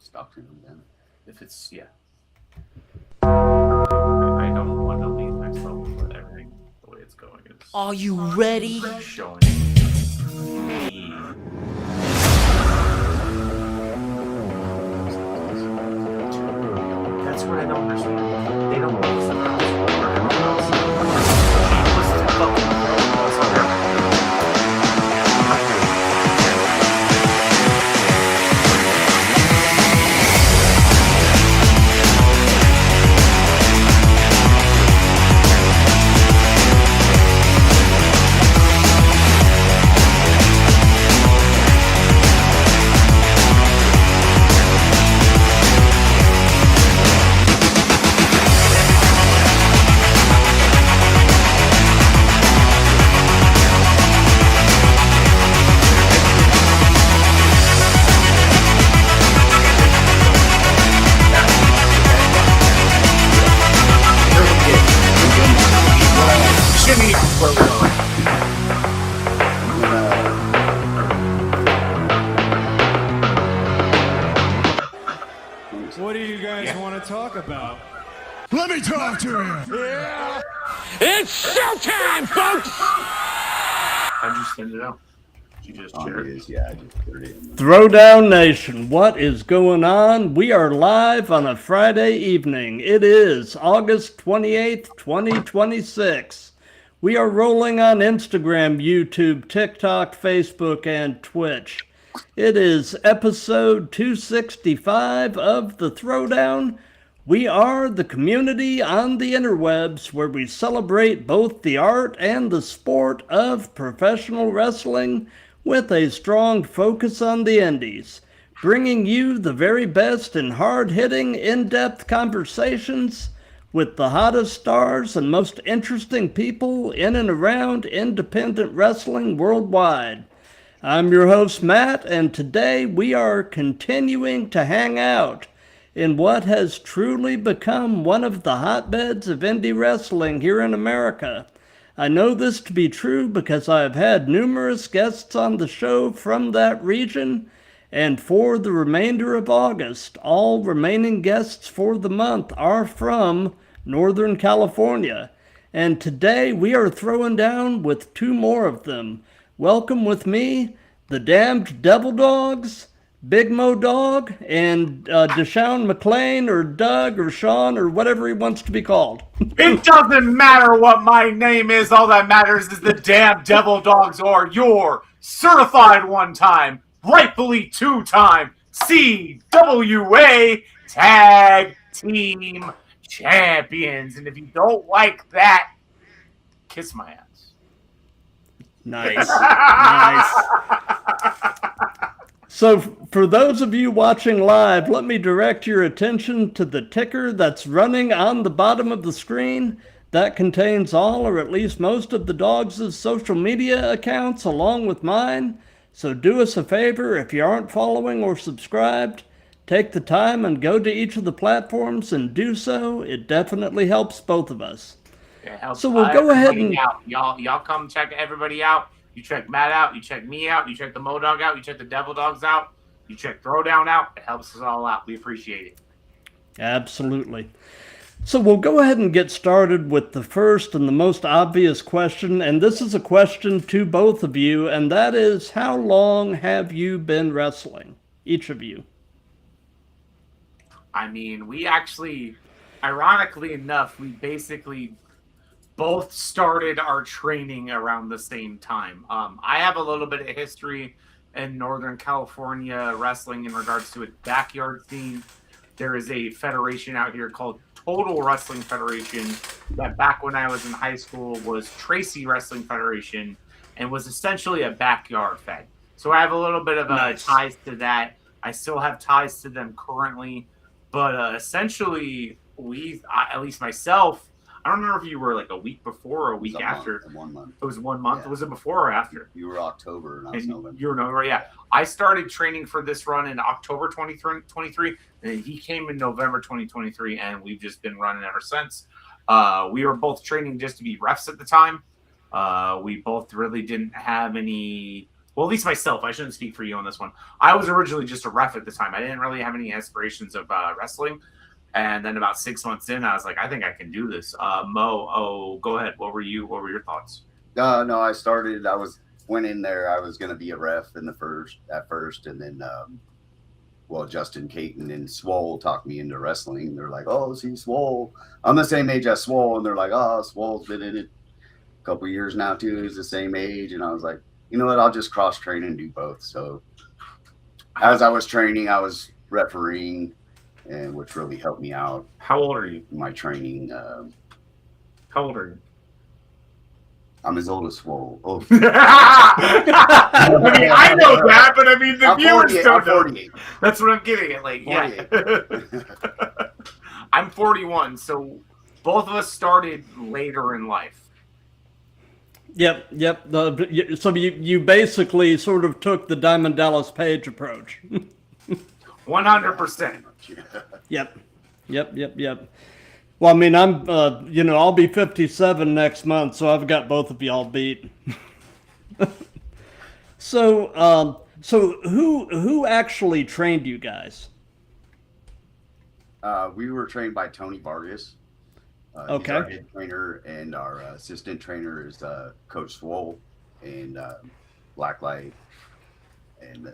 talk to him then. If it's I don't want to leave myself with everything the way it's going. Are you ready? Showing That's what I don't understand. They don't know something else. What do you guys want to talk about? Let me talk to you. Yeah. It's showtime, folks! How'd you send it out? You just shared. I just put it in. Throwdown Nation, what is going on? We are live on a Friday evening. It is August 28th, 2026. We are rolling on Instagram, YouTube, TikTok, Facebook, and Twitch. It is episode 265 of the Throwdown. We are the community on the interwebs where we celebrate both the art and the sport of professional wrestling with a strong focus on the indies, bringing you the very best in hard-hitting, in-depth conversations with the hottest stars and most interesting people in and around independent wrestling worldwide. I'm your host, Matt, and today we are continuing to hang out in what has truly become one of the hotbeds of indie wrestling here in America. I know this to be true because I have had numerous guests on the show from that region, and for the remainder of August, all remaining guests for the month are from Northern California. And today we are throwing down with two more of them. Welcome with me, the damned Devil Dogs, Big Moe Dogg, and DeShown McClane, or Doug, or Sean, or whatever he wants to be called. It doesn't matter what my name is. All that matters is the damn Devil Dogs are your certified one-time, rightfully two-time CWA Tag Team Champions. And if you don't like that, kiss my ass. Nice. Nice. So for those of you watching live, let me direct your attention to the ticker that's running on the bottom of the screen. That contains all or at least most of the dogs' social media accounts along with mine. So do us a favor, if you aren't following or subscribed, take the time and go to each of the platforms and do so. It definitely helps both of us. So we'll go ahead and y'all come check everybody out. You check Matt out. You check me out. You check the Moe Dogg out. You check the Devil Dogs out. You check Throwdown out. It helps us all out. We appreciate it. Absolutely. So we'll go ahead and get started with the first and the most obvious question, and this is a question to both of you, and that is, how long have you been wrestling, each of you? I mean, we actually, ironically enough, we basically both started our training around the same time. I have a little bit of history in Northern California wrestling in regards to a backyard scene. There is a federation out here called Total Wrestling Federation that back when I was in high school was Tracy Wrestling Federation and was essentially a backyard fed. So I have a little bit of ties to that. I still have ties to them currently, but essentially at least myself, I don't remember if you were like a week before or a week after. 1 month. It was 1 month. Yeah. Was it before or after? You were October and I was November. You were November, yeah. I started training for this run in October 2023, and he came in November 2023, and we've just been running ever since. We were both training just to be refs at the time. We both really didn't have any well, at least myself, I shouldn't speak for you on this one. I was originally just a ref at the time. I didn't really have any aspirations of wrestling. And then about 6 months in, I was like, I think I can do this. Mo, go ahead. What were your thoughts? No, went in there. I was going to be a ref at first. And then, Justin Caton and Swole talked me into wrestling. They're like, oh, see, Swole. I'm the same age as Swole. And they're like, oh, Swole's been in it a couple years now, too. He's the same age. And I was like, you know what? I'll just cross-train and do both. So as I was training, I was refereeing, and which really helped me out. How old are you? In my training. How old are you? I'm as old as Swole. Oh. I mean, I know that, but I mean, the viewers don't know. 48. That's what I'm getting at. Like, 48. yeah. I'm 41, so both of us started later in life. Yep. So you basically sort of took the Diamond Dallas Page approach. 100%. Yep. Well, I mean, I'm, I'll be 57 next month, so I've got both of y'all beat. So who actually trained you guys? We were trained by Tony Vargas. Okay. He's our head trainer, and our assistant trainer is Coach Swole and Blacklight, and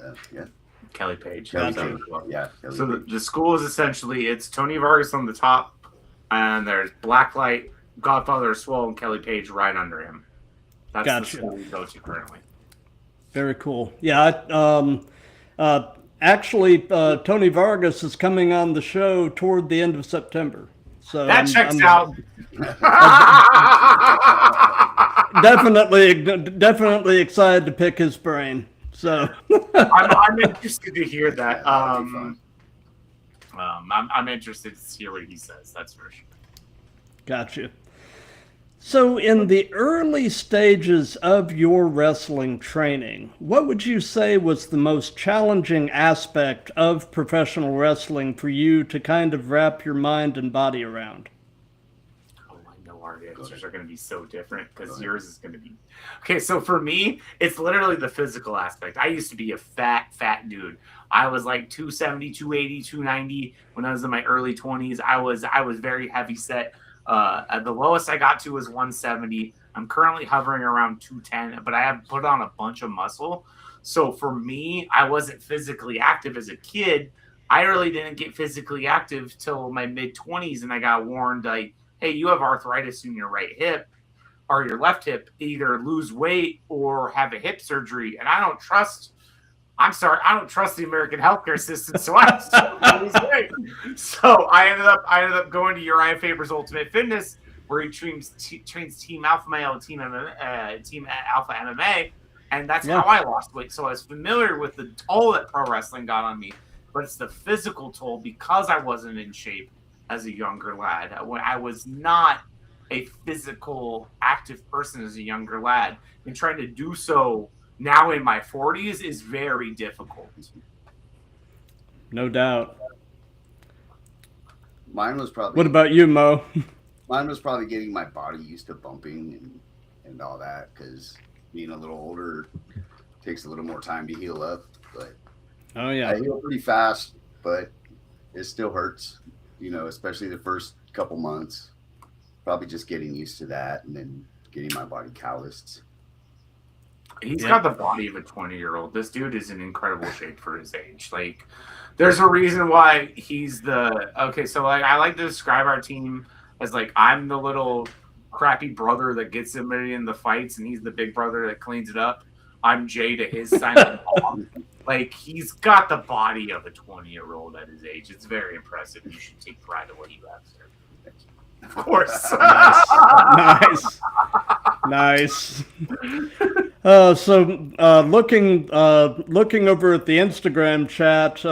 Kelly Page. Kelly Page. Yeah. Kelly So Page. the school is essentially, it's Tony Vargas on the top, and there's Blacklight, Godfather Swole, and Kelly Page right under him. That's Gotcha. the school we go to currently. Very cool. Yeah. Actually, Tony Vargas is coming on the show toward the end of September. So That checks out. Definitely excited to pick his brain. So I'm interested to hear that. I'm interested to hear what he says. That's for sure. Gotcha. So in the early stages of your wrestling training, what would you say was the most challenging aspect of professional wrestling for you to kind of wrap your mind and body around? Oh, I know our answers are going to be so different because yours is going to be... Okay, so for me, it's literally the physical aspect. I used to be a fat dude. I was like 270, 280, 290 when I was in my early 20s. I was very heavy set. The lowest I got to was 170. I'm currently hovering around 210, but I have put on a bunch of muscle. So for me, I wasn't physically active as a kid. I really didn't get physically active till my mid 20s, and I got warned like, hey, you have arthritis in your right hip or your left hip. Either lose weight or have a hip surgery. And I don't trust the American healthcare system, so I ended up going to Uriah Faber's Ultimate Fitness, where he trains Team Alpha Male, Team Alpha MMA, and that's how I lost weight. So I was familiar with the toll that pro wrestling got on me, but it's the physical toll because I wasn't in shape as a younger lad. When I was not a physical, active person as a younger lad, and trying to do so now in my 40s is very difficult. No doubt. Mine was probably. What about you, Mo? Mine was probably getting my body used to bumping and all that, because being a little older takes a little more time to heal up. But Oh yeah. I heal pretty fast, but it still hurts, especially the first couple months. Probably just getting used to that and then getting my body calloused. He's got the body of a 20-year-old. This dude is in incredible shape for his age. Like, there's a reason why he's so I like to describe our team as like, I'm the little crappy brother that gets him in the fights, and he's the big brother that cleans it up. I'm Jay to his silent mom. Like, he's got the body of a 20-year-old at his age. It's very impressive. You should take pride in what you have, sir. Of course. Nice. Looking over at the Instagram chat,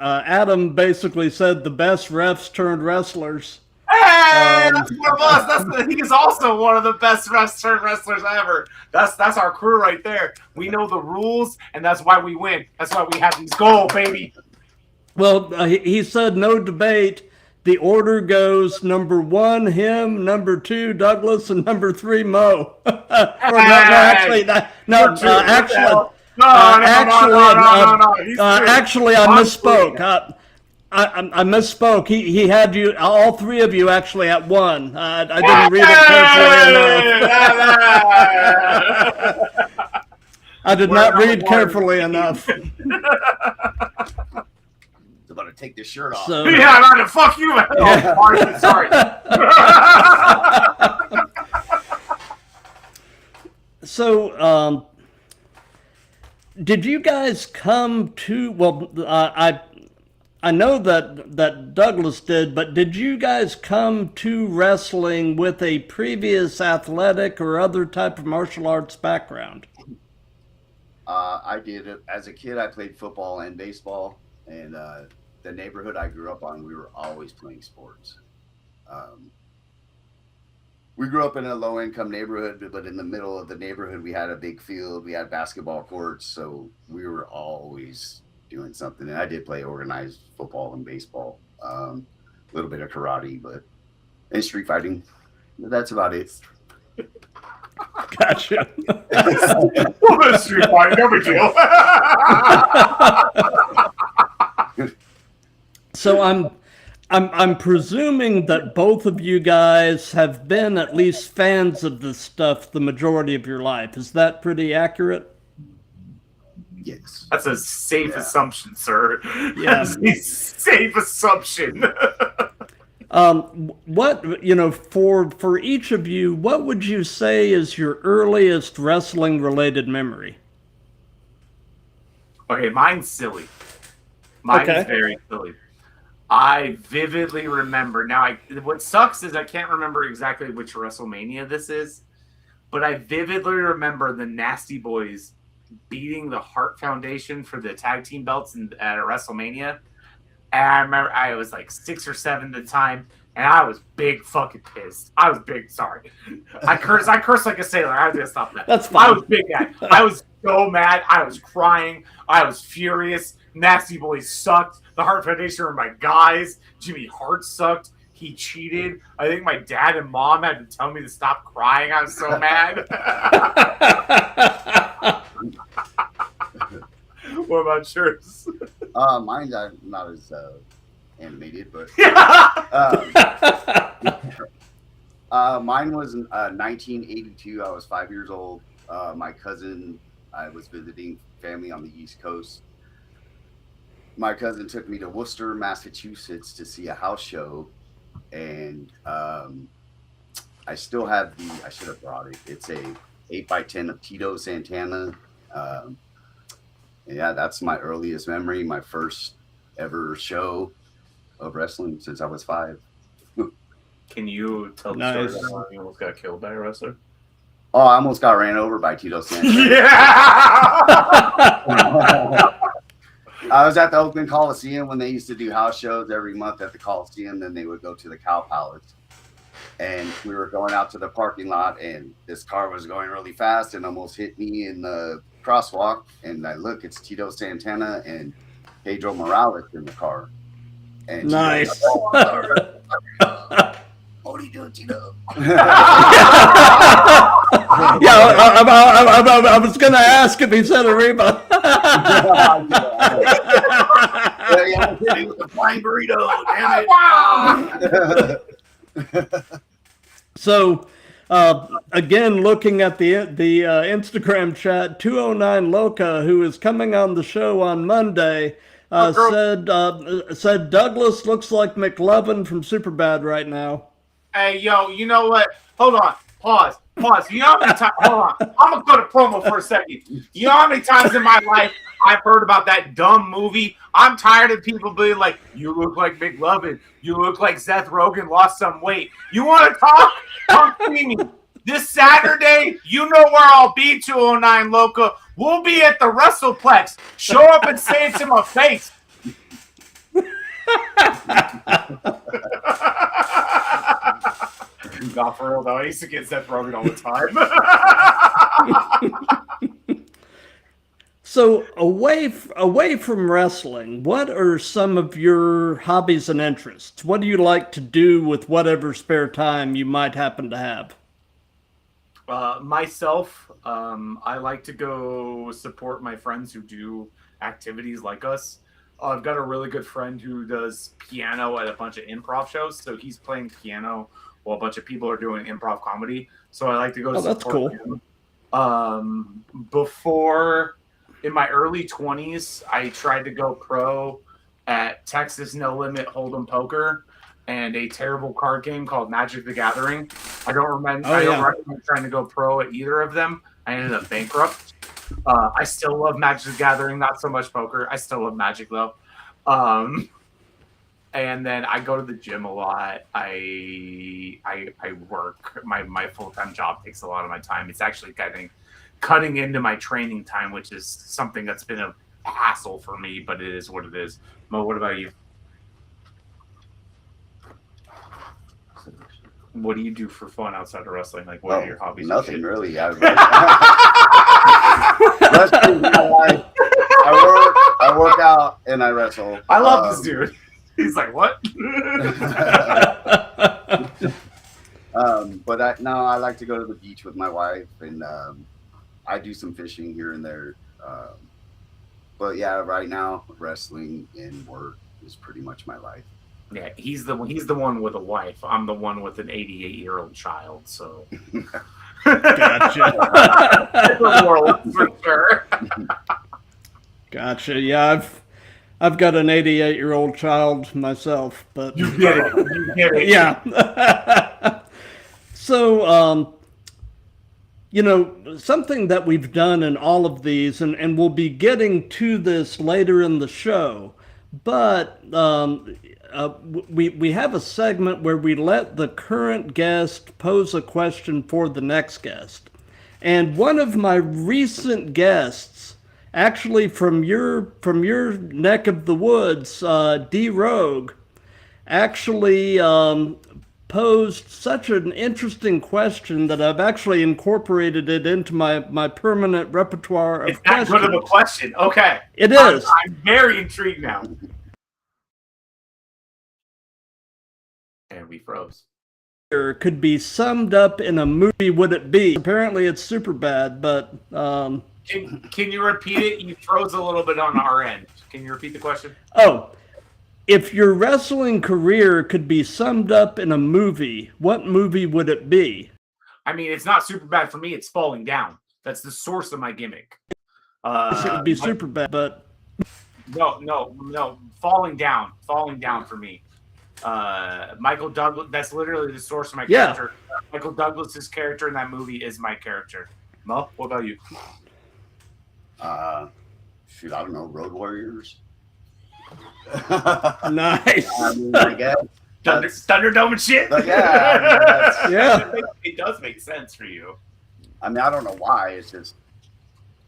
Adam basically said the best refs turned wrestlers. Hey, that's one of us. He is also one of the best refs turned wrestlers ever. That's our crew right there. We know the rules, and that's why we win. That's why we have these goals, baby. Well, he said no debate. The order goes number 1, him, number 2, Douglas, and number 3, Mo. Actually, I misspoke. I misspoke. He had you, all three of you, actually at one. I didn't read it carefully enough. I did not read carefully enough. About to take this shirt off. So, yeah, I'm going to fuck you. Oh, Martin, sorry. So, did you guys come to? Well, I know that Douglas did, but did you guys come to wrestling with a previous athletic or other type of martial arts background? I did. As a kid, I played football and baseball, and the neighborhood I grew up on, we were always playing sports. We grew up in a low-income neighborhood, but in the middle of the neighborhood, we had a big field. We had basketball courts, so we were always doing something. And I did play organized football and baseball, a little bit of karate, and street fighting. That's about it. Gotcha. Street fighting, no big deal. So I'm presuming that both of you guys have been at least fans of this stuff the majority of your life. Is that pretty accurate? Yes. That's a safe assumption, sir. Yeah. That's a safe assumption. What, for each of you, what would you say is your earliest wrestling related memory? Okay, mine's silly. Mine's Okay. very silly. I vividly remember. Now, what sucks is I can't remember exactly which WrestleMania this is, but I vividly remember the Nasty Boys beating the Hart Foundation for the tag team belts at a WrestleMania. And I remember I was like 6 or 7 at the time, and I was big fucking pissed. I was big. Sorry, I cursed like a sailor. I was gonna stop that. That's fine. I was big guy. I was so mad. I was crying. I was furious. Nasty Boys sucked. The Hart Foundation were my guys. Jimmy Hart sucked. He cheated. I think my dad and mom had to tell me to stop crying. I was so mad. What about yours? Mine's not as animated, but mine was 1982. I was 5 years old. My cousin, I was visiting family on the East Coast. My cousin took me to Worcester, Massachusetts to see a house show, and I still have I should have brought it. It's a 8x10 of Tito Santana. Yeah, that's my earliest memory, my first ever show of wrestling since I was 5. Can you tell the Nice. story about how you almost got killed by a wrestler? Oh, I almost got ran over by Tito Santana. Yeah! I was at the Oakland Coliseum when they used to do house shows every month at the Coliseum. Then they would go to the Cow Palace. And we were going out to the parking lot, and this car was going really fast and almost hit me in the crosswalk. And I look, it's Tito Santana and Pedro Morales in the car. And Nice. Goes, oh, I'm sorry. What are you doing, Tito? I was going to ask if he said a Reba. Yeah, hit me with a flying burrito. Damn it. So, again, looking at the Instagram chat, 209 Loca, who is coming on the show on Monday, said Douglas looks like McLovin from Superbad right now. Hey, yo, you know what? Hold on. Pause. You know how many times? Hold on. I'm going to go to promo for a second. You know how many times in my life I've heard about that dumb movie? I'm tired of people being like, you look like McLovin. You look like Seth Rogen lost some weight. You want to talk? Come see me. This Saturday, you know where I'll be, 209 Loca. We'll be at the WrestlePlex. Show up and say it to my face. Not for real, though. I used to get Seth Rogen all the time. So, away from wrestling, what are some of your hobbies and interests? What do you like to do with whatever spare time you might happen to have? Myself, I like to go support my friends who do activities like us. I've got a really good friend who does piano at a bunch of improv shows, so he's playing piano while a bunch of people are doing improv comedy. So I like to go support that's cool. him. Before, in my early 20s, I tried to go pro at Texas No Limit Hold'em Poker and a terrible card game called Magic the Gathering. I don't remember. I don't recommend trying to go pro at either of them. I ended up bankrupt. I still love Magic the Gathering, not so much poker. I still love Magic though. And then I go to the gym a lot. I work. My full-time job takes a lot of my time. It's actually cutting into my training time, which is something that's been a hassle for me, but it is what it is. Mo, what about you? What do you do for fun outside of wrestling? Like, what are your hobbies? Nothing really. I work out and I wrestle. I love this dude. He's like, what? But I like to go to the beach with my wife, and I do some fishing here and there. But yeah, right now wrestling and work is pretty much my life. Yeah, he's the one with a wife. I'm the one with an 88-year-old child. So, Gotcha. different world for sure. Gotcha. Yeah, I've got an 88-year-old child myself, but You get it. You get it. yeah. So, something that we've done in all of these, and we'll be getting to this later in the show, but we have a segment where we let the current guest pose a question for the next guest. And one of my recent guests, actually from your neck of the woods, D-Rogue, actually posed such an interesting question that I've actually incorporated it into my permanent repertoire of It's that questions. good of a question. Okay. It is. I'm very intrigued now. And we froze. Could be summed up in a movie, would it be? Apparently it's super bad, but Can you repeat it? You froze a little bit on our end. Can you repeat the question? If your wrestling career could be summed up in a movie, what movie would it be? I mean, it's not super bad for me. It's Falling Down. That's the source of my gimmick. It would be super bad, but no. Falling Down for me. Michael Douglas. That's literally the source of my character. Michael Douglas's character in that movie is my character. Mo, what about you? Shoot, I don't know. Road Warriors. nice. I mean, I guess. Thunderdome and shit. But yeah, Yeah. It does make sense for you. I mean, I don't know why. It's just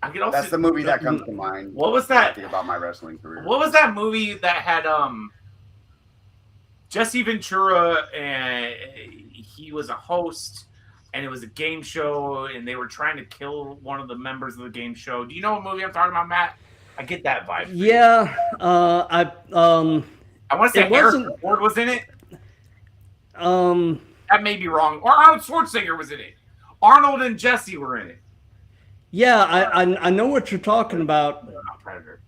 I could also, that's the movie that comes to mind. What was that? Think about my wrestling career. What was that movie that had Jesse Ventura, and he was a host, and it was a game show, and they were trying to kill one of the members of the game show. Do you know what movie I'm talking about, Matt? I get that vibe. Yeah, I want to say Harrison Ford was in it. That may be wrong. Or Arnold Schwarzenegger was in it. Arnold and Jesse were in it. Yeah, I know what you're talking about. No, not Predator.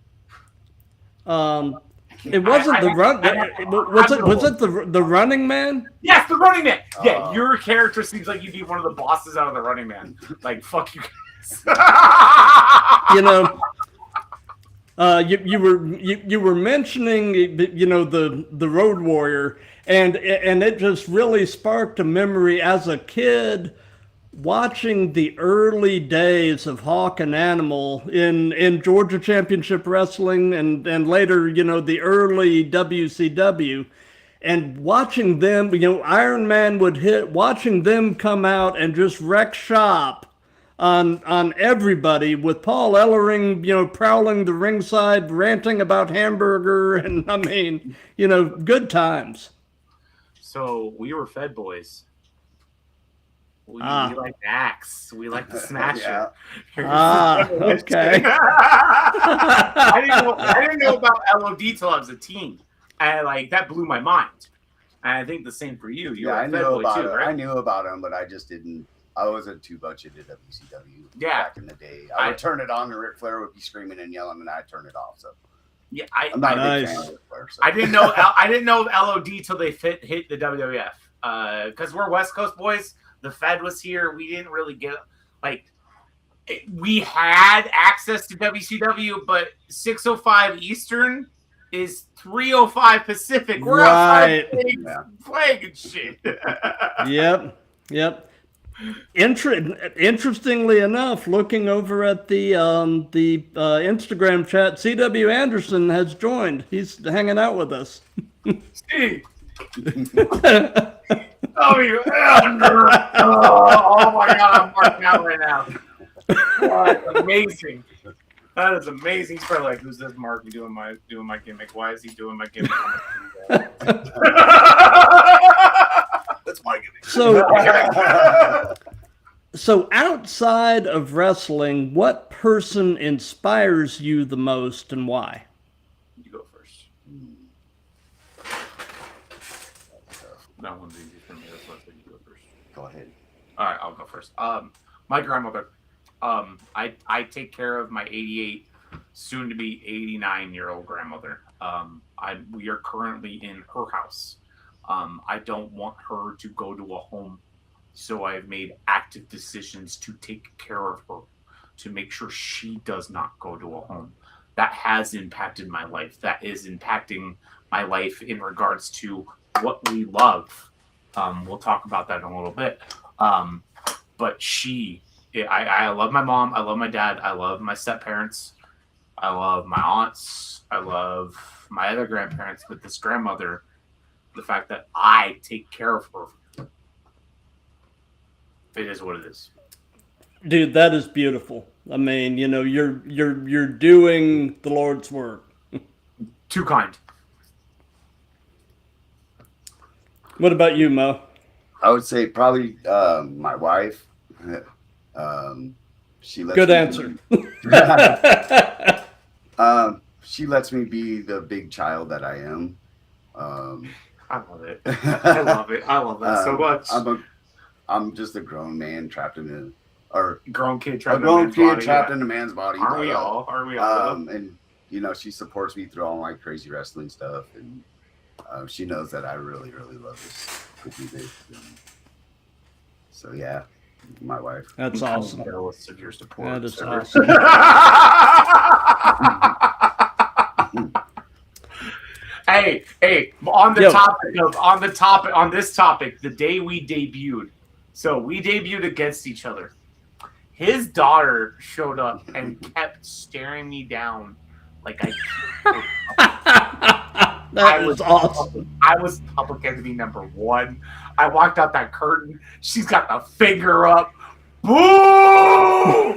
It wasn't the run. Was it the Running Man? Yes, the Running Man. Yeah, your character seems like you'd be one of the bosses out of the Running Man. Like, fuck you guys. You were mentioning the Road Warrior, and it just really sparked a memory as a kid watching the early days of Hawk and Animal in Georgia Championship Wrestling and later, the early WCW, and watching them, Iron Man would hit, watching them come out and just wreck shop on everybody, with Paul Ellering, prowling the ringside, ranting about Hamburger, and I mean, good times. So we were Fed boys. We like the axe. We like to smash it. Okay. I didn't know about LOD till I was a teen. And that blew my mind. And I think the same for you. I knew about him, but I just didn't I wasn't too much into WCW Yeah. back in the day. I would turn it on and Ric Flair would be screaming and yelling and I'd turn it off. So Yeah, I'm not a big fan Nice. of Ric Flair. So. I didn't know LOD till they hit the WWF. Because we're West Coast boys. The Fed was here. We didn't really get we had access to WCW, but 6:05 Eastern is 3:05 Pacific. We're outside playing and shit. Yep. Interestingly enough, looking over at the Instagram chat, C.W. Anderson has joined. He's hanging out with us. Steve. Oh my god, I'm marking out right now. That's amazing. That is amazing. He's probably like, who's this Mark doing my gimmick? Why is he doing my gimmick? That's my gimmick. So outside of wrestling, what person inspires you the most and why? You go first. That one's easy for me. That's why I said you go first. Go ahead. All right, I'll go first. My grandmother. I take care of my 88, soon to be 89-year-old grandmother. We are currently in her house. I don't want her to go to a home, so I've made active decisions to take care of her, to make sure she does not go to a home. That has impacted my life. That is impacting my life in regards to what we love. We'll talk about that in a little bit. But I love my mom. I love my dad. I love my step-parents. I love my aunts. I love my other grandparents. But this grandmother, the fact that I take care of her, it is what it is. Dude, that is beautiful. I mean, you're doing the Lord's work. Too kind. What about you, Mo? I would say probably my wife. She lets Good me answer. She lets me be the big child that I am. I love it. I love it. I love that so much. I'm just a grown man trapped in grown kid a trapped grown kid body, trapped in a man's body. Aren't we all? And she supports me through all my crazy wrestling stuff, and she knows that I really, really love this. So yeah, my wife. That's awesome. I'm jealous of your support. That is sir. awesome. Hey, on this topic, the day we debuted, so we debuted against each other. His daughter showed up and kept staring me down like That was awesome. I was public enemy number one. I walked out that curtain. She's got the finger up. Boom!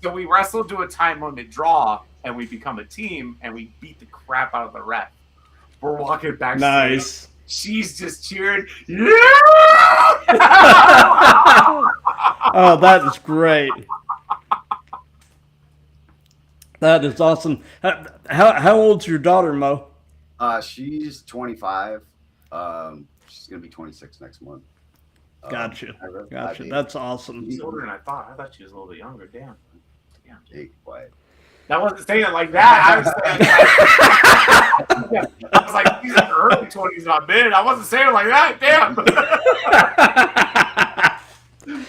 So we wrestled to a time limit draw, and we become a team, and we beat the crap out of the ref. We're walking back. Nice. She's just cheering. Yeah! Oh, that is great. That is awesome. How old's your daughter, Mo? She's 25. She's gonna be 26 next month. Gotcha. That's awesome. She's older than I thought. I thought she was a little bit younger. Damn. Hey, quiet. That wasn't saying it like that. I was like, she's in her early 20s, not mid. I wasn't saying it like that. Damn.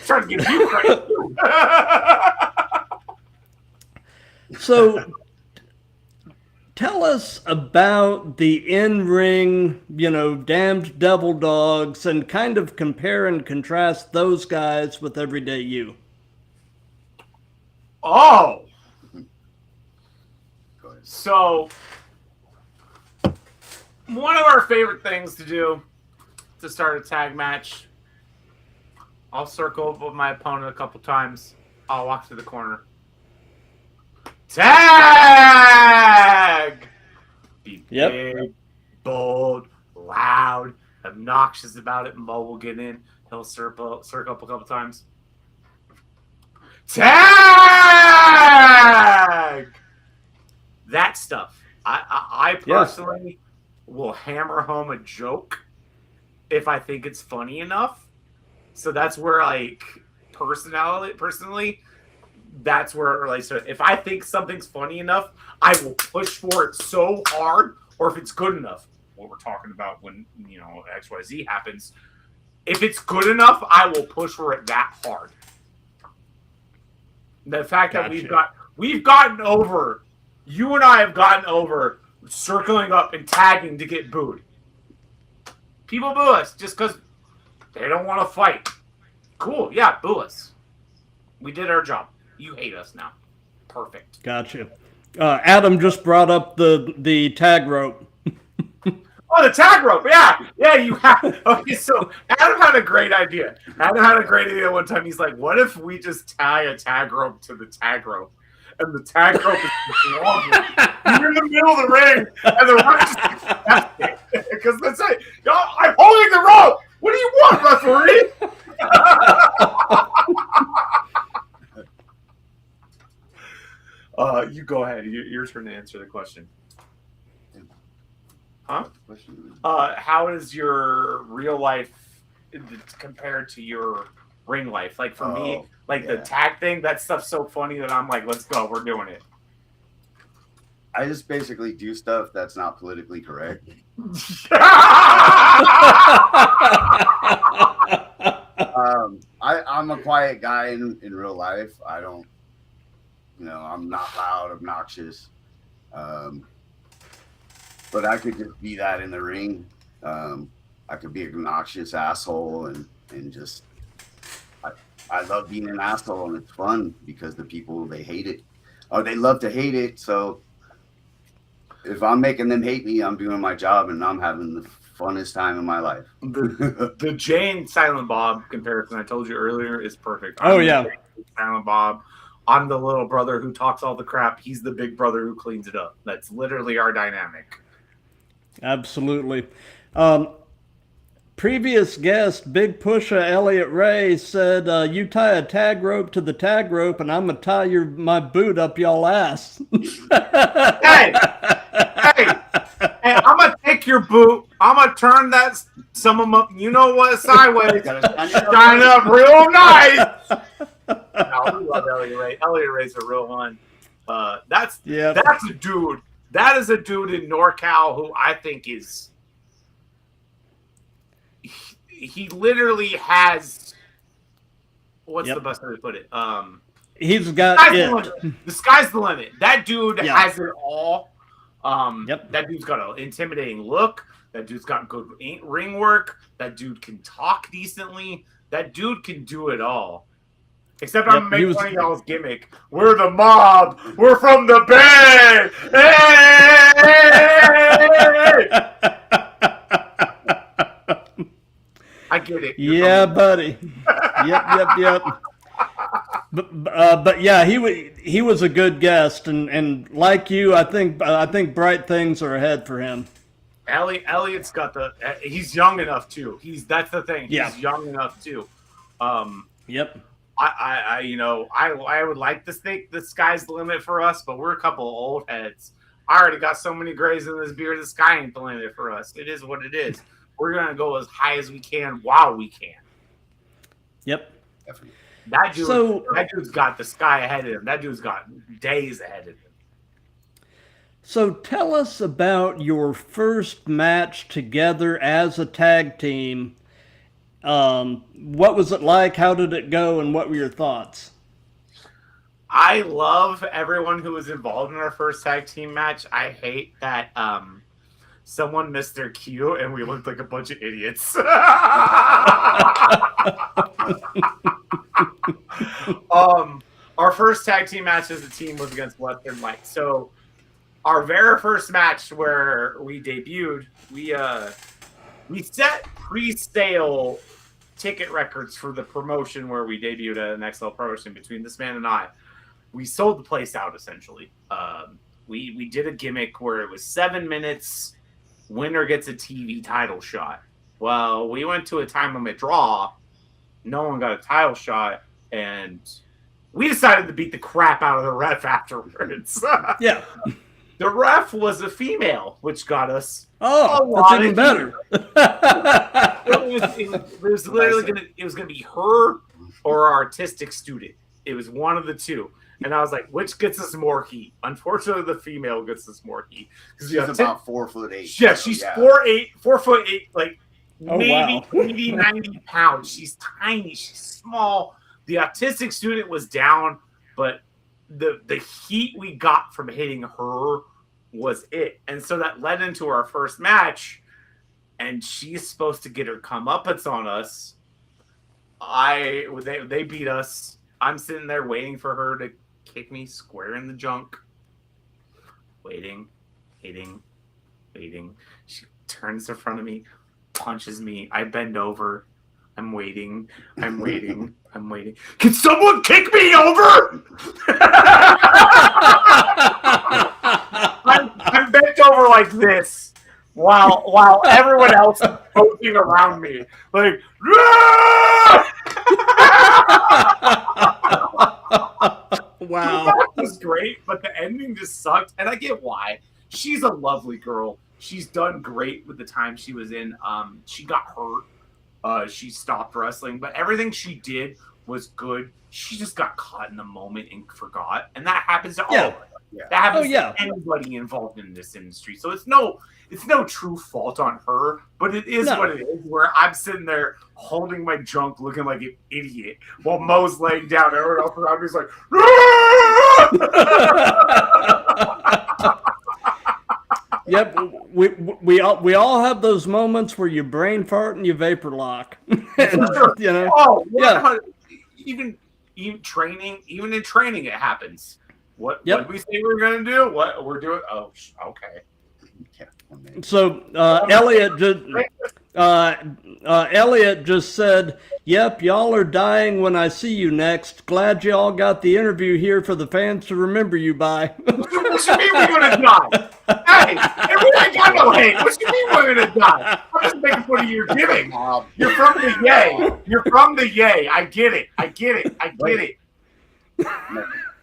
Trying to give you credit. So, tell us about the in-ring, damned devil dogs, and kind of compare and contrast those guys with everyday you. Oh. So, one of our favorite things to do to start a tag match, I'll circle up with my opponent a couple times. I'll walk to the corner. Tag! Be big, bold, loud, obnoxious about it. Mo will get in. He'll circle up a couple times. Tag! That stuff. I personally will hammer home a joke if I think it's funny enough. So that's where like personally, that's where like so if I think something's funny enough, I will push for it so hard, or if it's good enough, what we're talking about when XYZ happens, if it's good enough, I will push for it that hard. The fact that we've gotten over, you and I have gotten over circling up and tagging to get booed. People boo us just because they don't want to fight. Cool, yeah, boo us. We did our job. You hate us now. Perfect. Gotcha. Adam just brought up the tag rope. Oh, the tag rope. Yeah, you have. Okay, so Adam had a great idea. One time. He's like, what if we just tie a tag rope to the tag rope? And the tag rope is longer. You're in the middle of the ring, and the ref just accepts it. Because let's say, I'm holding the rope. What do you want, referee? You go ahead. Your turn to answer the question. Huh? How is your real life compared to your ring life? Like for me, the tag thing, that stuff's so funny that I'm like, let's go, we're doing it. I just basically do stuff that's not politically correct. I'm a quiet guy in real life. I don't, I'm not loud, obnoxious. But I could just be that in the ring. I could be an obnoxious asshole and just, I love being an asshole, and it's fun because the people, they hate it. Or they love to hate it. So if I'm making them hate me, I'm doing my job and I'm having the funnest time in my life. The Jane Silent Bob comparison I told you earlier is perfect. Silent Bob. I'm the little brother who talks all the crap. He's the big brother who cleans it up. That's literally our dynamic. Absolutely. Previous guest, Big Pusha Elliot Ray, said, you tie a tag rope to the tag rope and I'm going to tie my boot up y'all ass. Hey, I'm going to take your boot. I'm going to turn some of them up, you know what, sideways. Shine it up real nice. No, we love Elliot Ray. Elliot Ray's a real one. That's a dude. That is a dude in NorCal who I think is... He literally has... What's the best way to put it? He's got it. The sky's the limit. That dude has it all. That dude's got an intimidating look. That dude's got good ring work. That dude can talk decently. That dude can do it all. Except I'm making fun of y'all's gimmick. We're the mob. We're from the Bay. Hey! I get it. Yeah, buddy. Yep. But yeah, he was a good guest, and like you, I think bright things are ahead for him. Elliot's got he's young enough too. That's the thing. He's young enough too. Yep. I would like to think the sky's the limit for us, but we're a couple of old heads. I already got so many grays in this beer. The sky ain't the limit for us. It is what it is. We're gonna go as high as we can while we can. Yep. Definitely. That dude's got the sky ahead of him. That dude's got days ahead of him. So tell us about your first match together as a tag team. What was it like? How did it go? And what were your thoughts? I love everyone who was involved in our first tag team match. I hate that someone missed their cue and we looked like a bunch of idiots. Our first tag team match as a team was against Western Light. So our very first match where we debuted, we set pre-sale ticket records for the promotion where we debuted at an XL promotion between this man and I. We sold the place out essentially. We did a gimmick where it was 7 minutes. Winner gets a TV title shot. Well, we went to a time limit draw. No one got a title shot, and we decided to beat the crap out of the ref afterwards. Yeah. The ref was a female, which got us that's even better. it was literally gonna be her or our artistic student. It was one of the two. And I was like, which gets us more heat? Unfortunately, the female gets us more heat. She's about 4'8". Yeah, she's 4'8", like maybe 90 pounds. She's tiny, she's small. The autistic student was down, but the heat we got from hitting her was it. And so that led into our first match, and she's supposed to get her comeuppance on us. They beat us. I'm sitting there waiting for her to kick me square in the junk. Waiting. She turns in front of me, punches me. I bend over. I'm waiting. Can someone kick me over? I'm bent over like this while everyone else is posing around me. Like, Wow. That was great, but the ending just sucked, and I get why. She's a lovely girl. She's done great with the time she was in. She got hurt. She stopped wrestling, but everything she did was good. She just got caught in the moment and forgot, and that happens to all of us. That happens to anybody involved in this industry. So it's no true fault on her, but it is what it is. Where I'm sitting there holding my junk, looking like an idiot, while Moe's laying down. Everyone else around me is like, Yep, we all have those moments where you brain fart and you vapor lock. And, you know, oh yeah. Even in training, it happens. What did we say we were going to do? What we're doing? Oh, okay. So Elliot just said, "Yep, y'all are dying when I see you next. Glad y'all got the interview here for the fans to remember you by." What you mean we're gonna die? Hey, we ain't got no hate. What you mean we're gonna die? I'm just making fun of your giving. You're from the yay. I get it.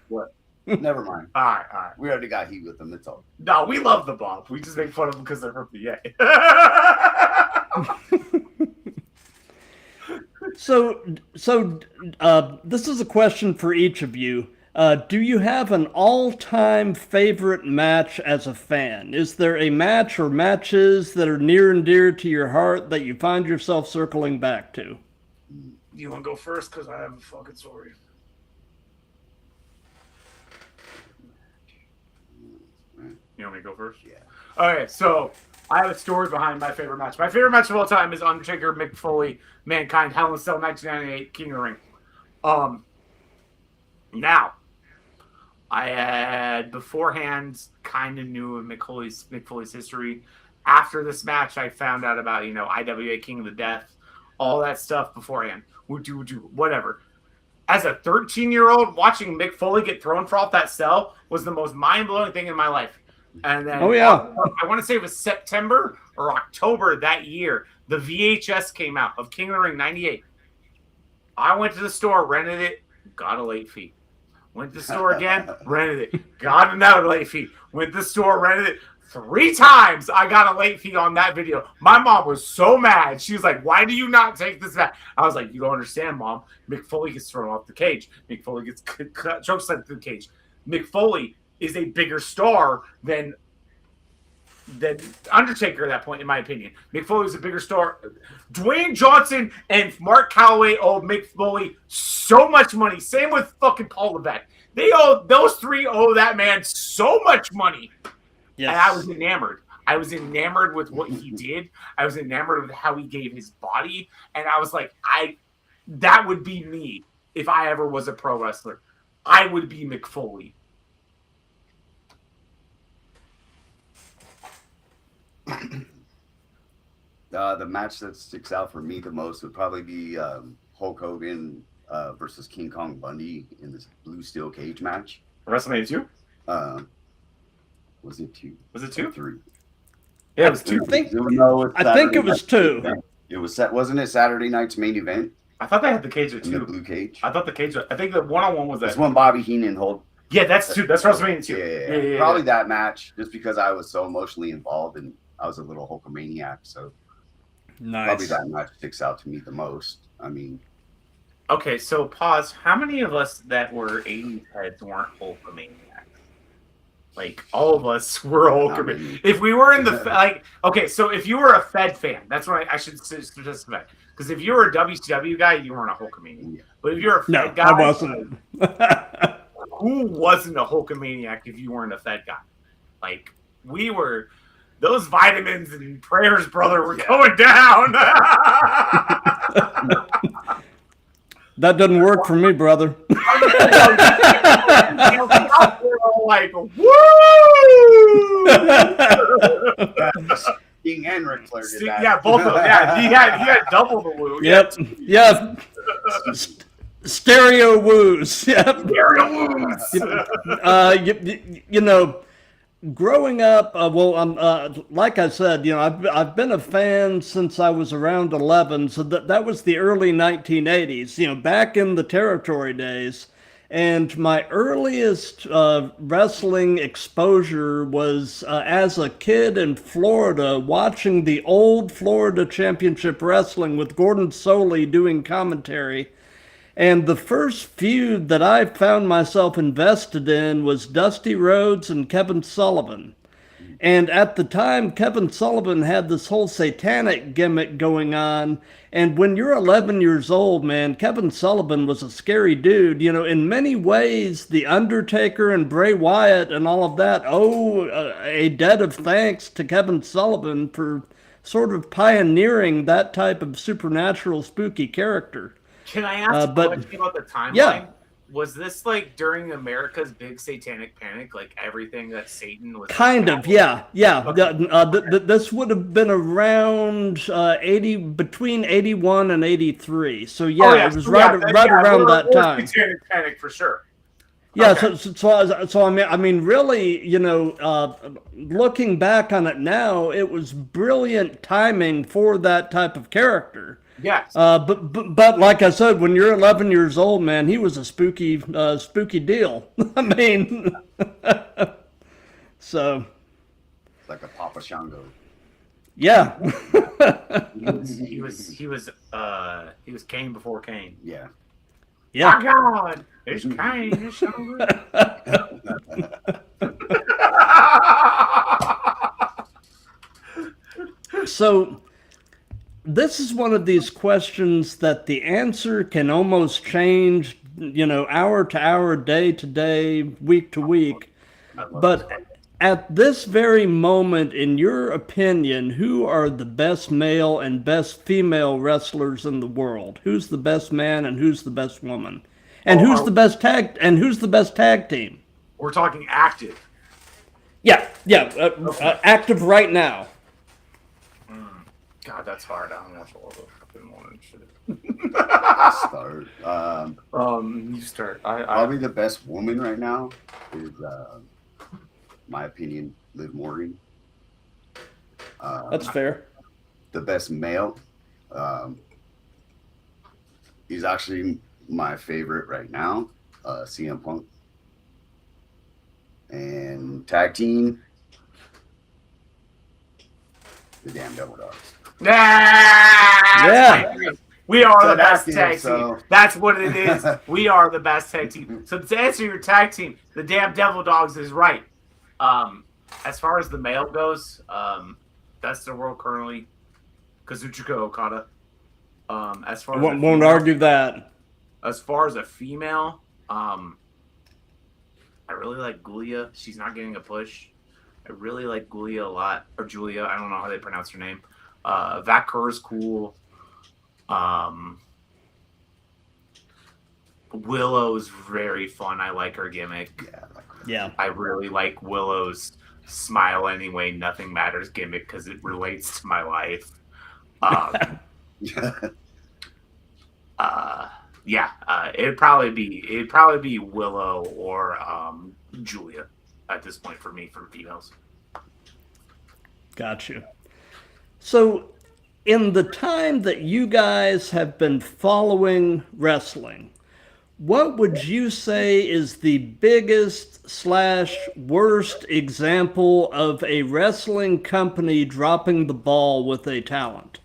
What? Never mind. All right. We already got heat with them. It's all. No, we love the Bob. We just make fun of them because they're from the yay. So this is a question for each of you. Do you have an all-time favorite match as a fan? Is there a match or matches that are near and dear to your heart that you find yourself circling back to? You want to go first? Because I have a fucking story. You want me to go first? Yeah. Okay, so I have a story behind my favorite match. My favorite match of all time is Undertaker, Mick Foley, Mankind, Hell in a Cell, 1998, King of the Ring. Now, I had beforehand kind of knew of Mick Foley's history. After this match, I found out about, IWA King of the Death, all that stuff beforehand. Whatever. As a 13-year-old, watching Mick Foley get thrown off that cell was the most mind-blowing thing in my life. And then, I want to say it was September or October that year, the VHS came out of King of the Ring 98. I went to the store, rented it, got a late fee. Went to the store again, rented it, got another late fee. Went to the store, rented it. 3 times I got a late fee on that video. My mom was so mad. She was like, "Why do you not take this back?" I was like, "You don't understand, Mom. Mick Foley gets thrown off the cage. Mick Foley gets choke slammed through the cage. Mick Foley is a bigger star than Undertaker at that point, in my opinion. Mick Foley is a bigger star. Dwayne Johnson and Mark Calloway owe Mick Foley so much money. Same with fucking Paul Levesque. Those 3 owe that man so much money." Yes. And I was enamored. I was enamored with what he did. I was enamored with how he gave his body. And I was like, that would be me if I ever was a pro wrestler. I would be Mick Foley. The match that sticks out for me the most would probably be Hulk Hogan versus King Kong Bundy in this blue steel cage match. WrestleMania 2? Was it 2? Was it 2? 3. Yeah, it was 2. I think it was 2. It was wasn't it Saturday night's main event? I thought they had the cage at 2. The blue cage. I thought the cage. I think the one-on-one was that. It's when Bobby Heenan hold. Yeah, that's 2. That's WrestleMania 2. Yeah. Probably that match, just because I was so emotionally involved and I was a little Hulkamaniac. So Probably Nice. that match sticks out to me the most. I mean, Okay, so pause. How many of us that were 80s heads weren't Hulkamaniacs? Like, all of us were Hulkamaniacs. If we were in the, okay, so if you were a Fed fan, that's what I should specify. Because if you were a WCW guy, you weren't a Hulkamaniac. Yeah. But if you're a Fed No, guy, I wasn't. who wasn't a Hulkamaniac if you weren't a Fed guy? Like, we were, those vitamins and prayers, brother, were going down. That doesn't work for me, brother. Like, woo! King and Ric Flair did that. Yeah, both of them. Yeah, he had double the woo. Yep. Yep. Stereo woos. Yep. Stereo woos. You know, growing up, like I said, you know, I've been a fan since I was around 11, so that was the early 1980s, you know, back in the territory days. And my earliest wrestling exposure was as a kid in Florida, watching the old Florida Championship Wrestling with Gordon Soley doing commentary. And the first feud that I found myself invested in was Dusty Rhodes and Kevin Sullivan. And at the time, Kevin Sullivan had this whole satanic gimmick going on. And when you're 11 years old, man, Kevin Sullivan was a scary dude. You know, in many ways, The Undertaker and Bray Wyatt and all of that owe a debt of thanks to Kevin Sullivan for sort of pioneering that type of supernatural, spooky character. Can I ask a question about the timeline? Yeah. Was this like during America's big satanic panic, like everything that Satan was? Kind of, yeah. Okay. This would have been around between 81 and 83. So yeah, it was right around that time. Satanic panic for sure. Yeah, Okay. so I mean, really, you know, looking back on it now, it was brilliant timing for that type of character. Yes. But like I said, when you're 11 years old, man, he was a spooky deal. I mean, so It's like a Papa Shango. yeah, he was Cain before Cain. Yeah. yeah. My God, it's Cain. It's So this is one of these questions that the answer can almost change, you know, hour to hour, day to day, week to week. But at this very moment, in your opinion, who are the best male and best female wrestlers in the world? Who's the best man and who's the best woman? And who's the best tag team? We're talking active. Yeah, active right now. God, that's hard. I don't watch all the fucking one and shit. Start. You start. I Probably the best woman right now is, my opinion, Liv Morgan. That's fair. The best male, he's actually my favorite right now, CM Punk. And tag team, the damn Devil Dogs. Yeah. We are the So best that's tag it, so- team. That's what it is. We are the best tag team. So to answer your tag team, the damn Devil Dogs is right. As far as the male goes, best in the world currently, Kazuchika Okada. As far as Won't argue that. As far as a female, I really like Gulia. She's not getting a push. I really like Gulia a lot, or Julia. I don't know how they pronounce her name. Vakur is cool. Willow's very fun. I like her gimmick. Yeah. I really like Willow's smile anyway, nothing matters gimmick because it relates to my life. It'd probably be Willow or Julia at this point for me from females. Got you. So, in the time that you guys have been following wrestling, what would you say is the biggest / worst example of a wrestling company dropping the ball with a talent?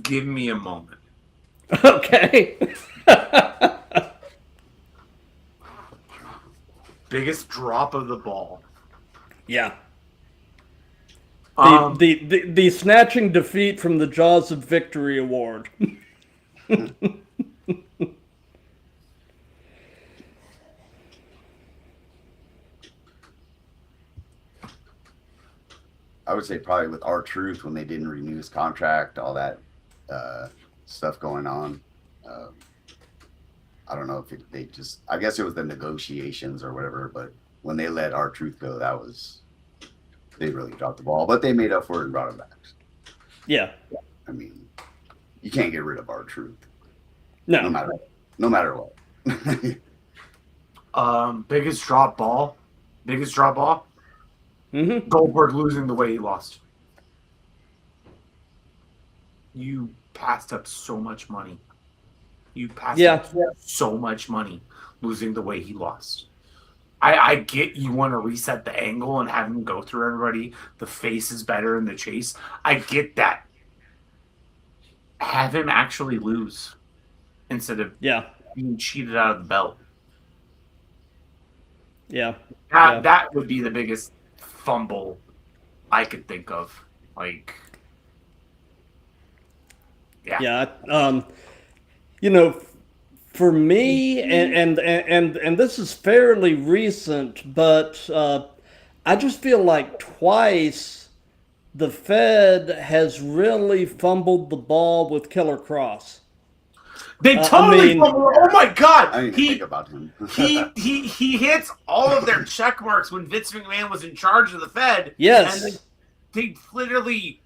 Give me a moment. Okay. Biggest drop of the ball. Yeah. Um, The snatching defeat from the Jaws of Victory award. I would say probably with R-Truth when they didn't renew his contract, all that stuff going on. I don't know if they just, I guess it was the negotiations or whatever, but when they let R-Truth go, they really dropped the ball, but they made up for it and brought him back. Yeah. I mean, you can't get rid of R-Truth. No. No matter what. biggest drop ball. Mm-hmm. Goldberg losing the way he lost. You passed up so much money. Up so much money losing the way he lost. I get you want to reset the angle and have him go through everybody. The face is better in the chase. I get that. Have him actually lose instead of being cheated out of the belt. Yeah. That would be the biggest fumble I could think of. Like, Yeah. For me, and this is fairly recent, but I just feel like twice the Fed has really fumbled the ball with Killer Cross. They totally fumbled. Oh my God! I didn't think about him. he hits all of their check marks when Vince McMahon was in charge of the Fed. Yes. And they literally.